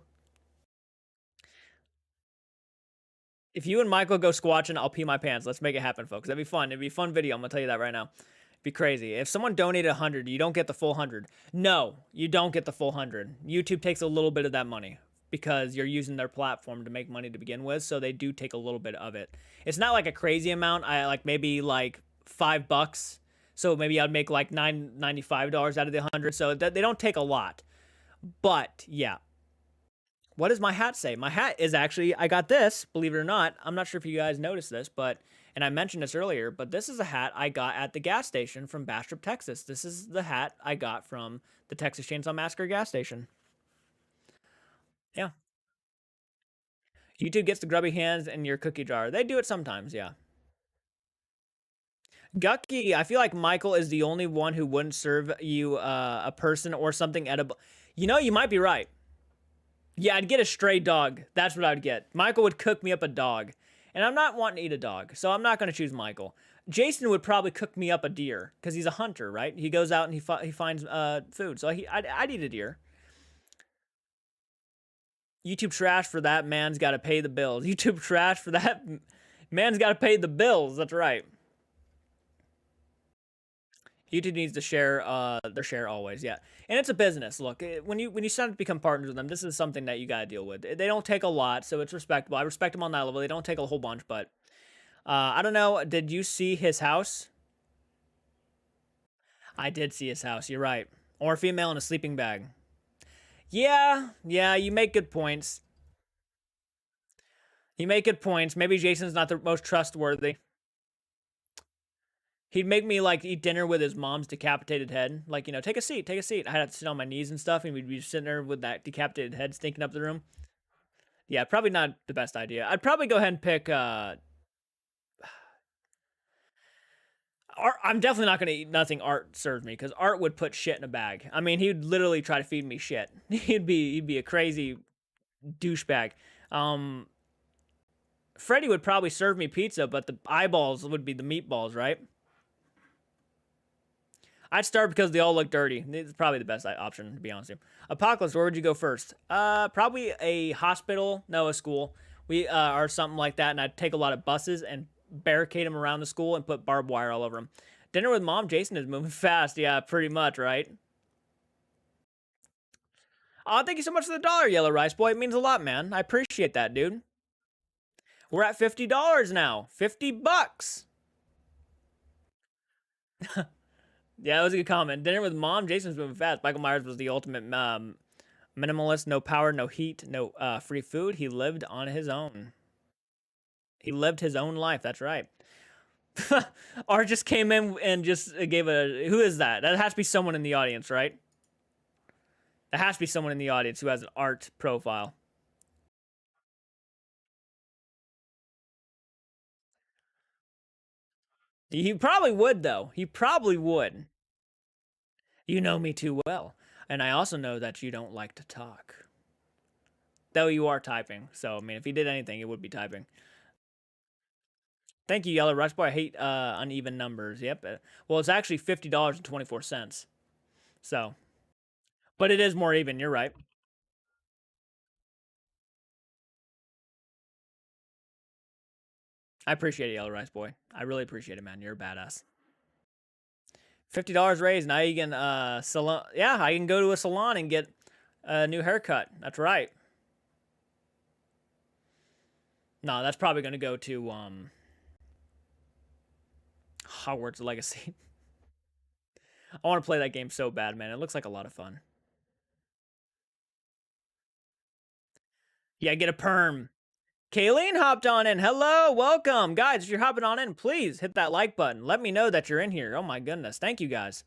if you and Michael go squatching, I'll pee my pants. Let's make it happen, folks. That'd be fun. It'd be a fun video. I'm gonna tell you that right now. It'd be crazy. If someone donated 100, you don't get the full 100. No, you don't get the full 100. YouTube takes a little bit of that money because you're using their platform to make money to begin with, so they do take a little bit of it. It's not like a crazy amount. I like maybe like $5. So maybe I'd make like $9.95 out of the 100. So they don't take a lot. But yeah, what does my hat say? My hat is actually, I got this, believe it or not. I'm not sure if you guys noticed this, but, and I mentioned this earlier, but this is a hat I got at the gas station from Bastrop, Texas. This is the hat I got from the Texas Chainsaw Massacre gas station. Yeah. YouTube gets the grubby hands in your cookie jar. They do it sometimes, yeah. Gucky, I feel like Michael is the only one who wouldn't serve you a person or something edible. You know, you might be right. Yeah, I'd get a stray dog. That's what I'd get. Michael would cook me up a dog. And I'm not wanting to eat a dog, so I'm not going to choose Michael. Jason would probably cook me up a deer, because he's a hunter, right? He goes out and he finds food, so I'd eat a deer. YouTube trash for that man's got to pay the bills. YouTube trash for that man's got to pay the bills. That's right. YouTube needs to share their share always, yeah. And it's a business. Look, when you start to become partners with them, this is something that you gotta deal with. They don't take a lot, so it's respectable. I respect them on that level. They don't take a whole bunch, but I don't know. Did you see his house? I did see his house. You're right. Or a female in a sleeping bag. Yeah, yeah. You make good points. You make good points. Maybe Jason's not the most trustworthy. He'd make me like eat dinner with his mom's decapitated head. Like, you know, take a seat, take a seat. I had to sit on my knees and stuff, and we'd be sitting there with that decapitated head stinking up the room. Yeah, probably not the best idea. I'd probably go ahead and pick Art. I'm definitely not gonna eat nothing Art serves me, because Art would put shit in a bag. I mean, he'd literally try to feed me shit. He'd be a crazy douchebag. Freddy would probably serve me pizza, but the eyeballs would be the meatballs, right? I'd start because they all look dirty. It's probably the best option, to be honest with you. Apocalypse, where would you go first? Probably a hospital, no, a school. Or something like that, and I'd take a lot of buses and barricade them around the school and put barbed wire all over them. Dinner with Mom, Jason is moving fast. Yeah, pretty much, right? Oh, thank you so much for the dollar, Yellow Rice Boy. It means a lot, man. I appreciate that, dude. We're at $50 now. 50 bucks. Yeah, that was a good comment. Dinner with Mom, Jason's moving fast. Michael Myers was the ultimate minimalist. No power, no heat, no free food. He lived on his own. He lived his own life. That's right. Art just came in and just gave a... Who is that? That has to be someone in the audience, right? That has to be someone in the audience who has an art profile. He probably would, though. He probably would. You know me too well. And I also know that you don't like to talk. Though you are typing. So, I mean, if he did anything, it would be typing. Thank you, Yellow Rush Boy. I hate uneven numbers. Yep. Well, it's actually $50.24. So, but it is more even. You're right. I appreciate it, Yellow Rice Boy. I really appreciate it, man. You're a badass. $50 raise. Now you can salon. Yeah, I can go to a salon and get a new haircut. That's right. No, that's probably gonna go to Hogwarts Legacy. I want to play that game so bad, man. It looks like a lot of fun. Yeah, get a perm. Kayleen hopped on in. Hello, welcome. Guys, if you're hopping on in, please hit that like button. Let me know that you're in here. Oh my goodness. Thank you, guys.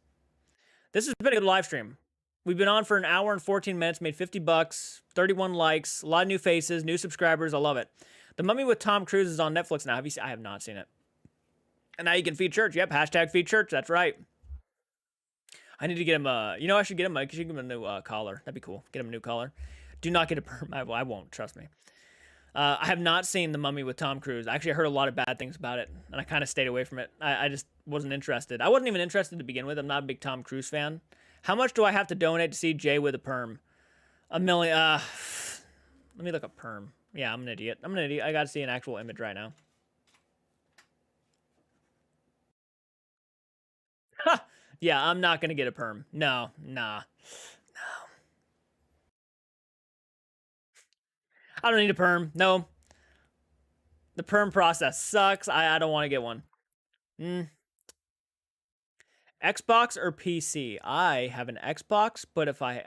This has been a good live stream. We've been on for an hour and 14 minutes, made 50 bucks, 31 likes, a lot of new faces, new subscribers. I love it. The Mummy with Tom Cruise is on Netflix now. Have you seen? I have not seen it. And now you can feed church. Yep, hashtag feed church. That's right. I need to get him you know, I should get him a new collar. That'd be cool. Get him a new collar. Do not get a perm. I won't, trust me. I have not seen The Mummy with Tom Cruise. Actually, I heard a lot of bad things about it, and I kind of stayed away from it. I just wasn't interested. I wasn't even interested to begin with. I'm not a big Tom Cruise fan. How much do I have to donate to see Jay with a perm? A million. Let me look up perm. Yeah, I'm an idiot. I'm an idiot. I got to see an actual image right now. Yeah, I'm not gonna get a perm. No, nah. I don't need a perm. No, the perm process sucks. I don't want to get one. Mm. Xbox or PC? I have an Xbox, but if I'm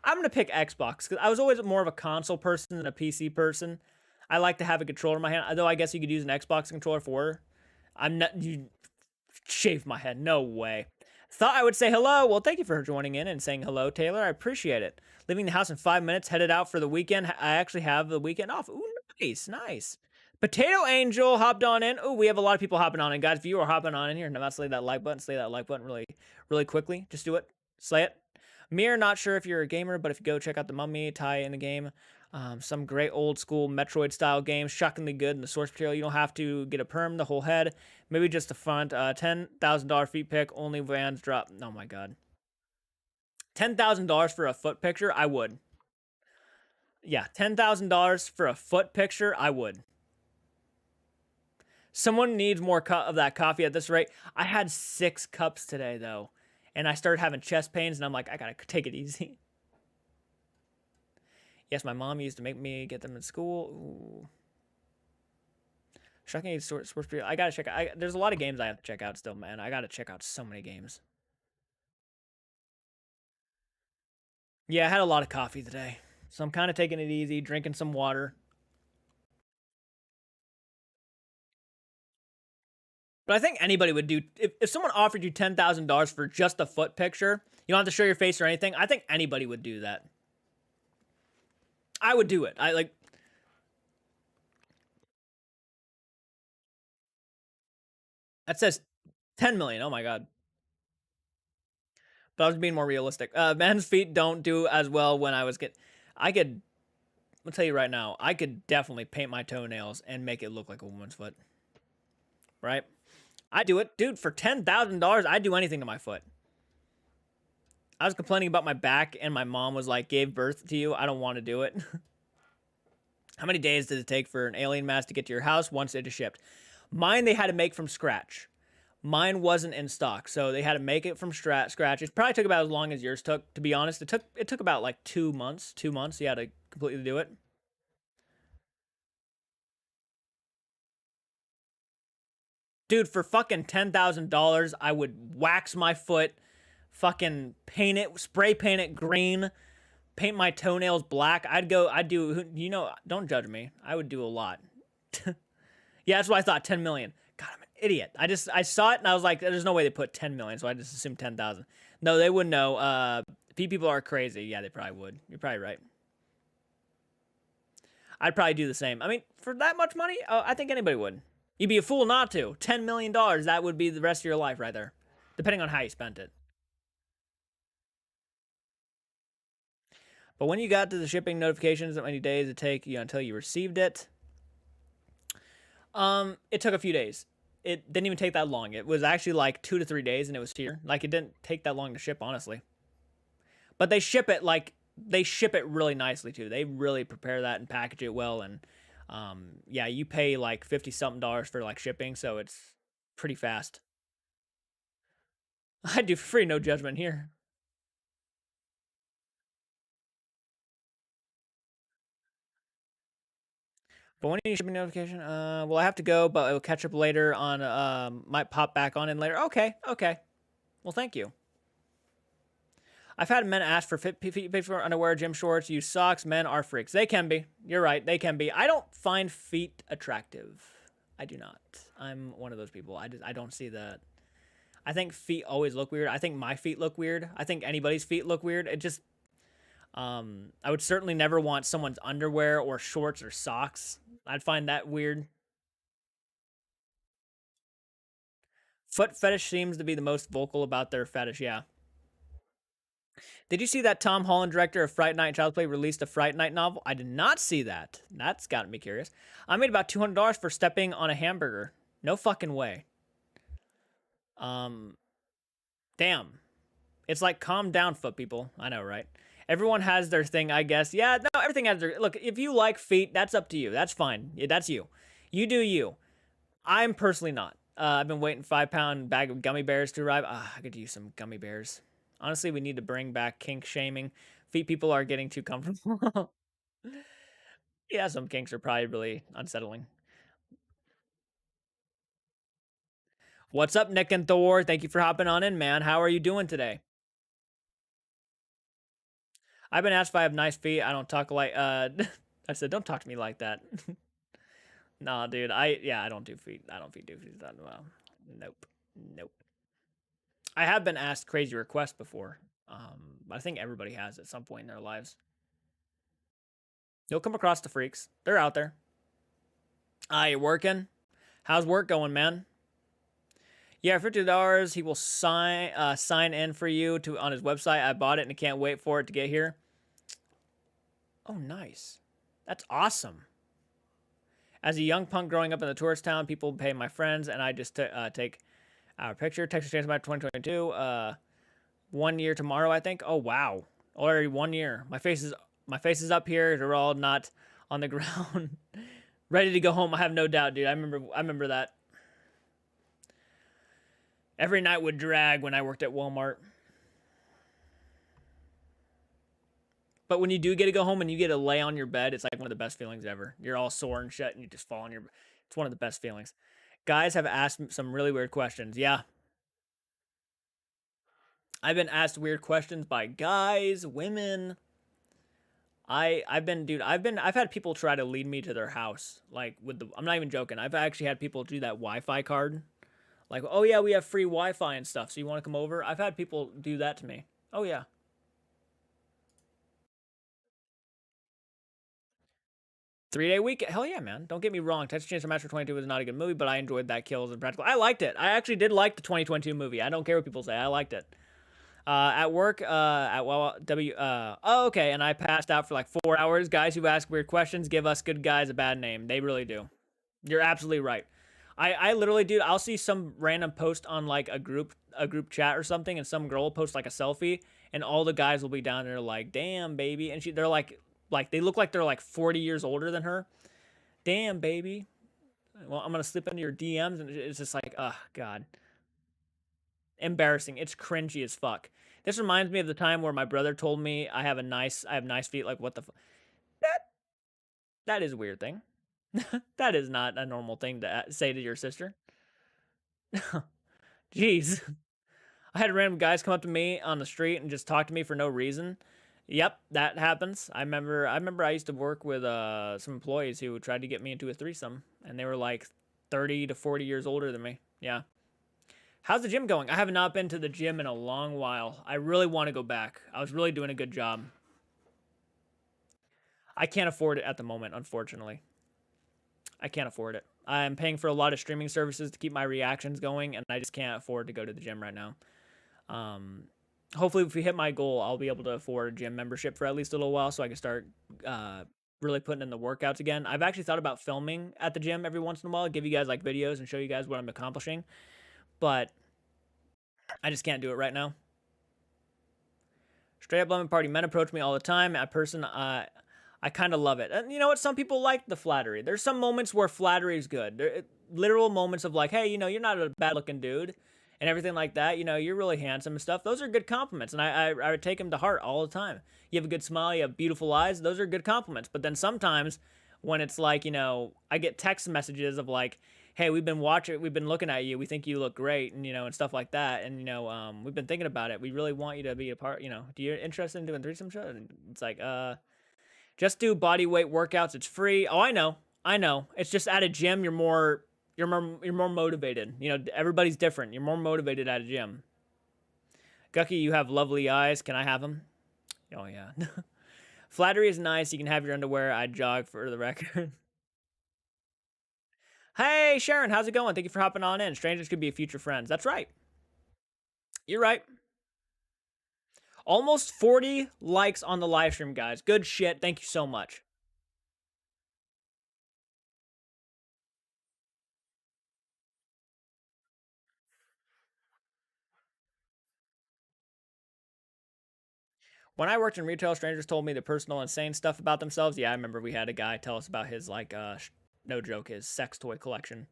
gonna pick Xbox because I was always more of a console person than a PC person. I like to have a controller in my hand, although I guess you could use an Xbox controller for. I'm not. You shave my head. No way. Thought I would say hello. Well, thank you for joining in and saying hello, Taylor. I appreciate it. Leaving the house in 5 minutes, headed out for the weekend. I actually have the weekend off. Ooh, nice, nice. Potato Angel hopped on in. Ooh, we have a lot of people hopping on in. Guys, if you are hopping on in here, now slay that like button. Slay that like button really, really quickly. Just do it. Slay it. Mir, not sure if you're a gamer, but if you go check out the Mummy tie in the game, some great old school Metroid style games, shockingly good in the source material. You don't have to get a perm, the whole head, maybe just the front. $10,000 feet pick, only Vans drop. Oh my god, $10,000 for a foot picture? I would. Yeah, $10,000 for a foot picture? I would. Someone needs more of that coffee at this rate. I had 6 cups today though, and I started having chest pains, and I'm like, I gotta take it easy. Yes, my mom used to make me get them in school. Ooh. Shocking sports. I gotta check out. There's a lot of games I have to check out still, man. I gotta check out so many games. Yeah, I had a lot of coffee today, so I'm kind of taking it easy, drinking some water. But I think anybody would do if someone offered you $10,000 for just a foot picture. You don't have to show your face or anything. I think anybody would do that. I would do it. I like. That says 10 million. Oh my god. But I was being more realistic. Men's feet don't do as well when I was get. I could. I'll tell you right now. I could definitely paint my toenails and make it look like a woman's foot. Right? I do it, dude. For $10,000, I'd do anything to my foot. I was complaining about my back, and my mom was like, "Gave birth to you. I don't want to do it." How many days did it take for an alien mask to get to your house once it is shipped? Mine they had to make from scratch. Mine wasn't in stock, so they had to make it from scratch. It probably took about as long as yours took. To be honest, it took about like 2 months. 2 months, you had to completely do it. Dude, for fucking $10,000, I would wax my foot, fucking paint it, spray paint it green, paint my toenails black. I'd do, don't judge me. I would do a lot. Yeah, that's what I thought. 10 million. God, I'm an idiot. I saw it and I was like, there's no way they put 10 million, so I just assumed 10,000. No, they wouldn't know. People are crazy. Yeah, they probably would. You're probably right. I'd probably do the same. I mean, for that much money, I think anybody would. You'd be a fool not to. $10 million, that would be the rest of your life right there, depending on how you spent it. But when you got to the shipping notifications, how many days it take until you received it? It took a few days. It didn't even take that long. It was actually like 2 to 3 days, and it was here. Like it didn't take that long to ship, honestly. But they ship it really nicely too. They really prepare that and package it well, and yeah, you pay like 50 something dollars for like shipping, so it's pretty fast. I do for free, no judgment here. But when you shipping notification, well, I have to go, but I'll catch up later on. Might pop back on in later. Okay, okay. Well, thank you. I've had men ask for feet for underwear, gym shorts, use socks. Men are freaks. They can be. You're right. They can be. I don't find feet attractive. I do not. I'm one of those people. I don't see that. I think feet always look weird. I think my feet look weird. I think anybody's feet look weird. It just I would certainly never want someone's underwear or shorts or socks. I'd find that weird. Foot fetish seems to be the most vocal about their fetish. Yeah. Did you see that Tom Holland, director of Fright Night and Child's Play, released a Fright Night novel? I did not see that. That's gotten me curious. I made about $200 for stepping on a hamburger. No fucking way. Um, damn. It's like calm down, foot people. I know, right? Everyone has their thing, I guess. Yeah, no, everything has their. Look, if you like feet, that's up to you. That's fine. Yeah, that's you. You do you. I'm personally not. I've been waiting 5 pound bag of gummy bears to arrive. I could use some gummy bears. Honestly, we need to bring back kink shaming. Feet people are getting too comfortable. Yeah, some kinks are probably really unsettling. What's up, Nick and Thor? Thank you for hopping on in, man. How are you doing today? I've been asked if I have nice feet. I don't talk like I said, don't talk to me like that. Nah, dude. I don't do feet. I don't do feet that well. Nope. Nope. I have been asked crazy requests before. But I think everybody has at some point in their lives. You'll come across the freaks. They're out there. You working? How's work going, man? Yeah, $50. He will sign in for you to on his website. I bought it and can't wait for it to get here. Oh, nice. That's awesome. As a young punk growing up in the tourist town, people pay my friends, and I just take our picture. Texas Chainsaw 2022. 1 year tomorrow, I think. Oh wow, already 1 year. My face is up here. They're all not on the ground, ready to go home. I have no doubt, dude. I remember that. Every night would drag when I worked at Walmart. But when you do get to go home and you get to lay on your bed, it's like one of the best feelings ever. You're all sore and shit, and you just fall on your. It's one of the best feelings. Guys have asked some really weird questions. Yeah, I've been asked weird questions by guys, women. I've had people try to lead me to their house. Like with the I'm not even joking. I've actually had people do that Wi-Fi card. Like, oh yeah, we have free Wi-Fi and stuff. So you want to come over? I've had people do that to me. Oh yeah. 3 day week. Hell yeah, man. Don't get me wrong. Texas Chainsaw Massacre 22 was not a good movie, but I enjoyed that kills and practical. I liked it. I actually did like the 2022 movie. I don't care what people say. I liked it. At work, at well, oh, okay, and I passed out for like 4 hours. Guys who ask weird questions give us good guys a bad name. They really do. You're absolutely right. I literally, dude, I'll see some random post on like a group chat or something, and some girl will post like a selfie, and all the guys will be down there like, damn, baby, and they're like they look like they're like 40 years older than her. Damn, baby. Well, I'm gonna slip into your DMs, and it's just like, oh god, embarrassing. It's cringy as fuck. This reminds me of the time where my brother told me I have nice feet. Like, what the that that is a weird thing. That is not a normal thing to say to your sister. Jeez. I had random guys come up to me on the street and just talk to me for no reason. Yep, that happens. I remember I used to work with some employees who tried to get me into a threesome, and they were like 30 to 40 years older than me. Yeah. How's the gym going? I have not been to the gym in a long while. I really want to go back. I was really doing a good job. I can't afford it at the moment, unfortunately. I can't afford it. I'm paying for a lot of streaming services to keep my reactions going, and I just can't afford to go to the gym right now. Um, Hopefully, if we hit my goal, I'll be able to afford a gym membership for at least a little while, so I can start really putting in the workouts again. I've actually thought about filming at the gym every once in a while, give you guys like videos and show you guys what I'm accomplishing, but I just can't do it right now. Straight up lemon party men approach me all the time. A person, I kind of love it. And you know what? Some people like the flattery. There's some moments where flattery is good. Literal moments of like, hey, you're not a bad looking dude, and everything like that. You're really handsome and stuff. Those are good compliments, and I would take them to heart all the time. You have a good smile. You have beautiful eyes. Those are good compliments. But then sometimes when it's like, I get text messages of like, hey, we've been looking at you, we think you look great, and stuff like that, and we've been thinking about it, we really want you to be a part, do you interested in doing threesome show? And it's like, just do body weight workouts, it's free. Oh, I know, it's just at a gym you're more motivated. Everybody's different. You're more motivated at a gym. Gucky, you have lovely eyes, can I have them? Oh yeah. Flattery is nice, you can have your underwear. I jog for the record. Hey, Sharon, how's it going? Thank you for hopping on in. Strangers could be future friends. That's right. You're right. Almost 40 likes on the live stream, guys. Good shit. Thank you so much. When I worked in retail, strangers told me the personal insane stuff about themselves. Yeah, I remember we had a guy tell us about his no joke, his sex toy collection.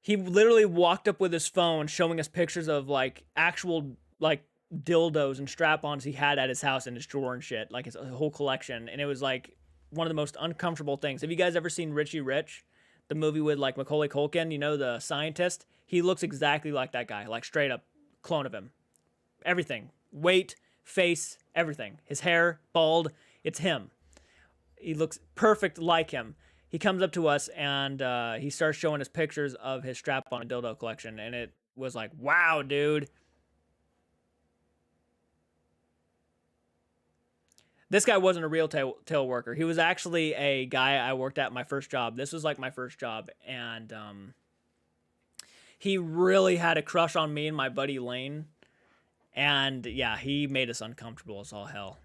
He literally walked up with his phone showing us pictures of like actual like dildos and strap-ons he had at his house in his drawer and shit, like his whole collection. And it was like one of the most uncomfortable things. Have you guys ever seen Richie Rich, the movie with like Macaulay Culkin? You know, the scientist. He looks exactly like that guy, like straight up clone of him. Everything, weight, face, everything. His hair, bald. It's him. He looks perfect like him. He comes up to us and he starts showing us pictures of his strap-on dildo collection, and it was like, wow, dude. This guy wasn't a retail worker. He was actually a guy I worked at my first job. This was like my first job, and he really had a crush on me and my buddy Lane. And yeah, he made us uncomfortable as all hell.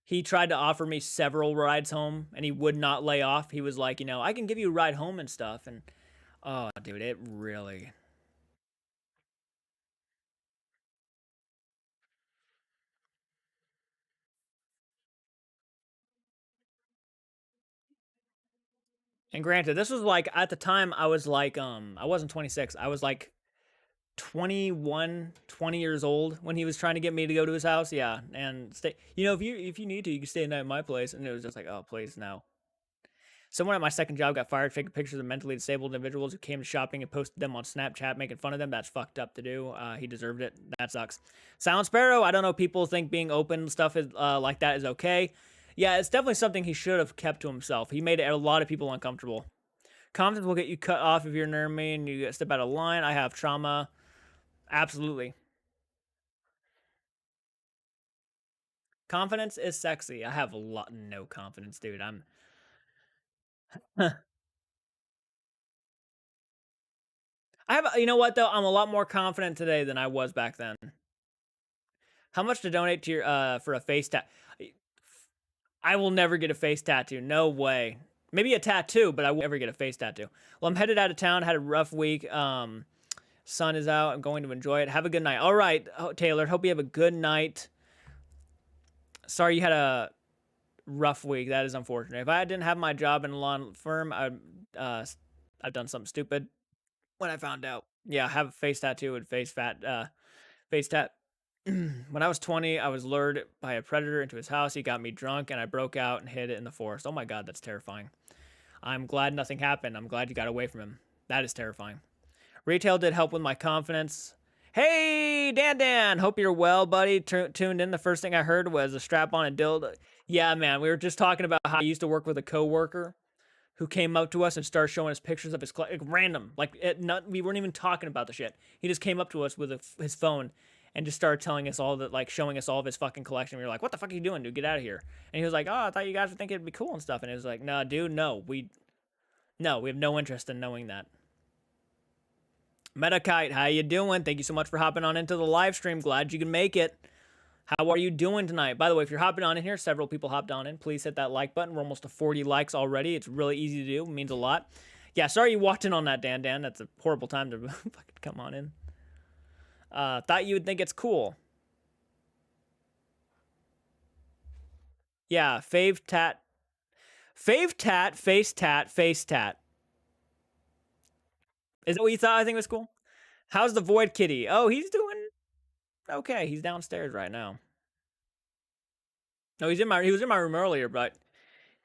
He tried to offer me several rides home, and he would not lay off. He was like, I can give you a ride home and stuff. And oh, dude, it really. And granted, this was like at the time I was like, I wasn't 26. I was like 21, 20 years old when he was trying to get me to go to his house. Yeah, and stay. If you need to, you can stay the night at my place. And it was just like, oh, please no. Someone at my second job got fired for taking pictures of mentally disabled individuals who came to shopping and posted them on Snapchat, making fun of them. That's fucked up to do. He deserved it. That sucks. Silent Sparrow, I don't know. People think being open stuff is like that is okay. Yeah, it's definitely something he should have kept to himself. He made a lot of people uncomfortable. Confidence will get you cut off if you're near me and you step out of line. I have trauma. Absolutely. Confidence is sexy. I have a lot no confidence, dude. I have you know what though? I'm a lot more confident today than I was back then. How much to donate to your for a face tat? I will never get a face tattoo. No way. Maybe a tattoo, but I won't ever get a face tattoo. Well, I'm headed out of town. Had a rough week. Sun is out. I'm going to enjoy it. Have a good night. All right, Taylor. Hope you have a good night. Sorry you had a rough week. That is unfortunate. If I didn't have my job in a law firm, I've done something stupid. When I found out, yeah, have a face tattoo and face tat. When I was 20, I was lured by a predator into his house. He got me drunk, and I broke out and hid it in the forest. Oh my god, that's terrifying. I'm glad nothing happened. I'm glad you got away from him. That is terrifying. Retail did help with my confidence. Hey, Dan. Hope you're well, buddy. Tuned in. The first thing I heard was a strap on a dildo. Yeah, man. We were just talking about how I used to work with a coworker who came up to us and started showing us pictures of his like random, we weren't even talking about the shit. He just came up to us with his phone and just started telling us all that, like showing us all of his fucking collection. We were like, "What the fuck are you doing, dude? Get out of here!" And he was like, "Oh, I thought you guys would think it'd be cool and stuff." And it was like, "No, dude, no, we have no interest in knowing that." Metakite, how you doing? Thank you so much for hopping on into the live stream. Glad you can make it. How are you doing tonight? By the way, if you're hopping on in here, several people hopped on in. Please hit that like button. We're almost to 40 likes already. It's really easy to do. It means a lot. Yeah, sorry you walked in on that, Dan. That's a horrible time to fucking come on in. Thought you would think it's cool. Yeah, face tat, face tat. Is that what you thought I think was cool? How's the Void Kitty? Oh, he's doing okay. He's downstairs right now. No, he was in my room earlier, but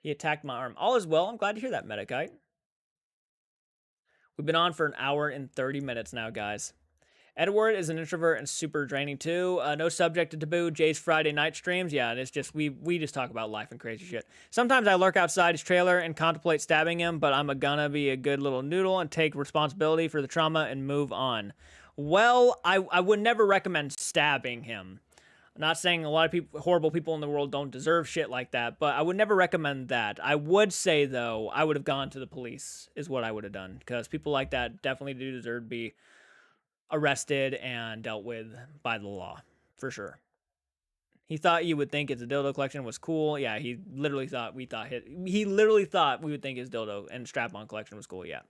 he attacked my arm. All is well. I'm glad to hear that, Metakite. We've been on for an hour and 30 minutes now, guys. Edward is an introvert and super draining too. No subject to taboo. Jay's Friday night streams. Yeah, and it's just we just talk about life and crazy shit. Sometimes I lurk outside his trailer and contemplate stabbing him, but I'm gonna be a good little noodle and take responsibility for the trauma and move on. Well, I would never recommend stabbing him. I'm not saying a lot of people, horrible people in the world don't deserve shit like that, but I would never recommend that. I would say, though, I would have gone to the police, is what I would have done, because people like that definitely do deserve to be arrested and dealt with by the law, for sure. He thought you would think his dildo collection was cool. Yeah, he literally thought we would think his dildo and strap-on collection was cool. Yeah.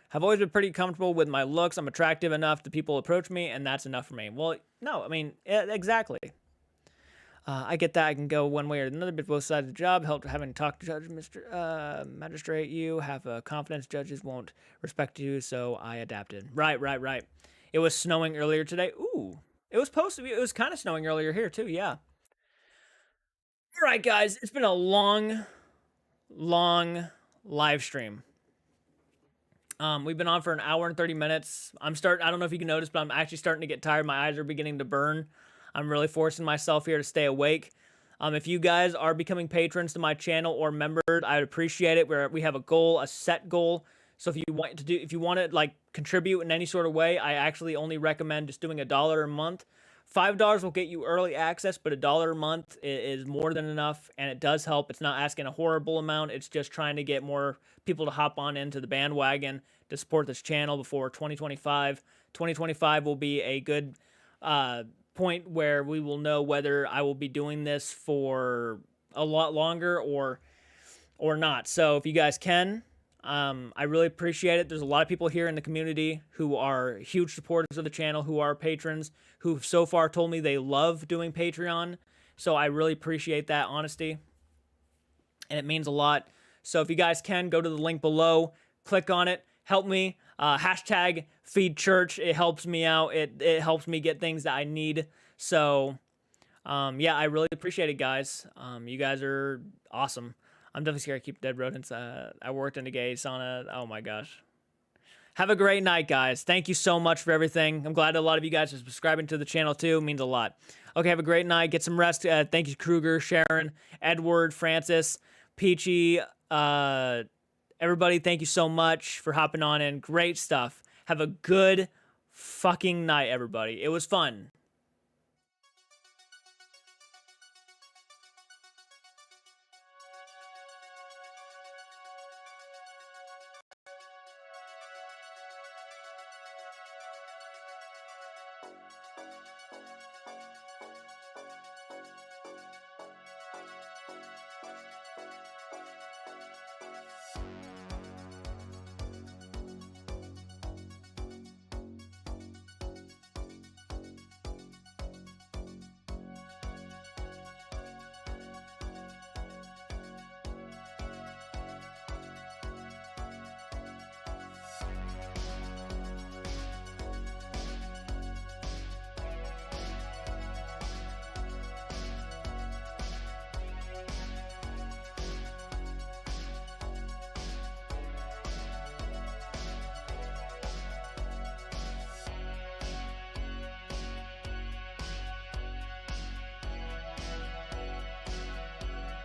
Have always been pretty comfortable with my looks. I'm attractive enough that people approach me, and that's enough for me. Well, no, I mean, exactly. I get that. I can go one way or another, but both sides of the job help having talked to judge, Mr. Magistrate. You have confidence judges won't respect you, so I adapted. Right. It was snowing earlier today. Ooh, it was supposed to be. It was kind of snowing earlier here too. Yeah. All right, guys. It's been a long live stream. We've been on for an hour and 30 minutes. I don't know if you can notice, but I'm actually starting to get tired. My eyes are beginning to burn. I'm really forcing myself here to stay awake. If you guys are becoming patrons to my channel or members, I'd appreciate it. We have a goal, a set goal. So if you want to like contribute in any sort of way, I actually only recommend just doing $1 a month. $5 will get you early access, but $1 a month is more than enough, and it does help. It's not asking a horrible amount. It's just trying to get more people to hop on into the bandwagon to support this channel before 2025. 2025 will be a good point where we will know whether I will be doing this for a lot longer or not. So if you guys can, I really appreciate it. There's a lot of people here in the community who are huge supporters of the channel, who are patrons, who've so far told me they love doing Patreon. So I really appreciate that honesty, and it means a lot. So if you guys can, go to the link below, click on it, help me. Hashtag feed church. It helps me out. It helps me get things that I need. So, yeah, I really appreciate it, guys. You guys are awesome. I'm definitely scared to keep dead rodents. I worked in a gay sauna. Oh my gosh. Have a great night, guys. Thank you so much for everything. I'm glad a lot of you guys are subscribing to the channel too. It means a lot. Okay, have a great night. Get some rest. Thank you, Kruger, Sharon, Edward, Francis, Peachy, everybody. Thank you so much for hopping on in. Great stuff. Have a good fucking night, everybody. It was fun.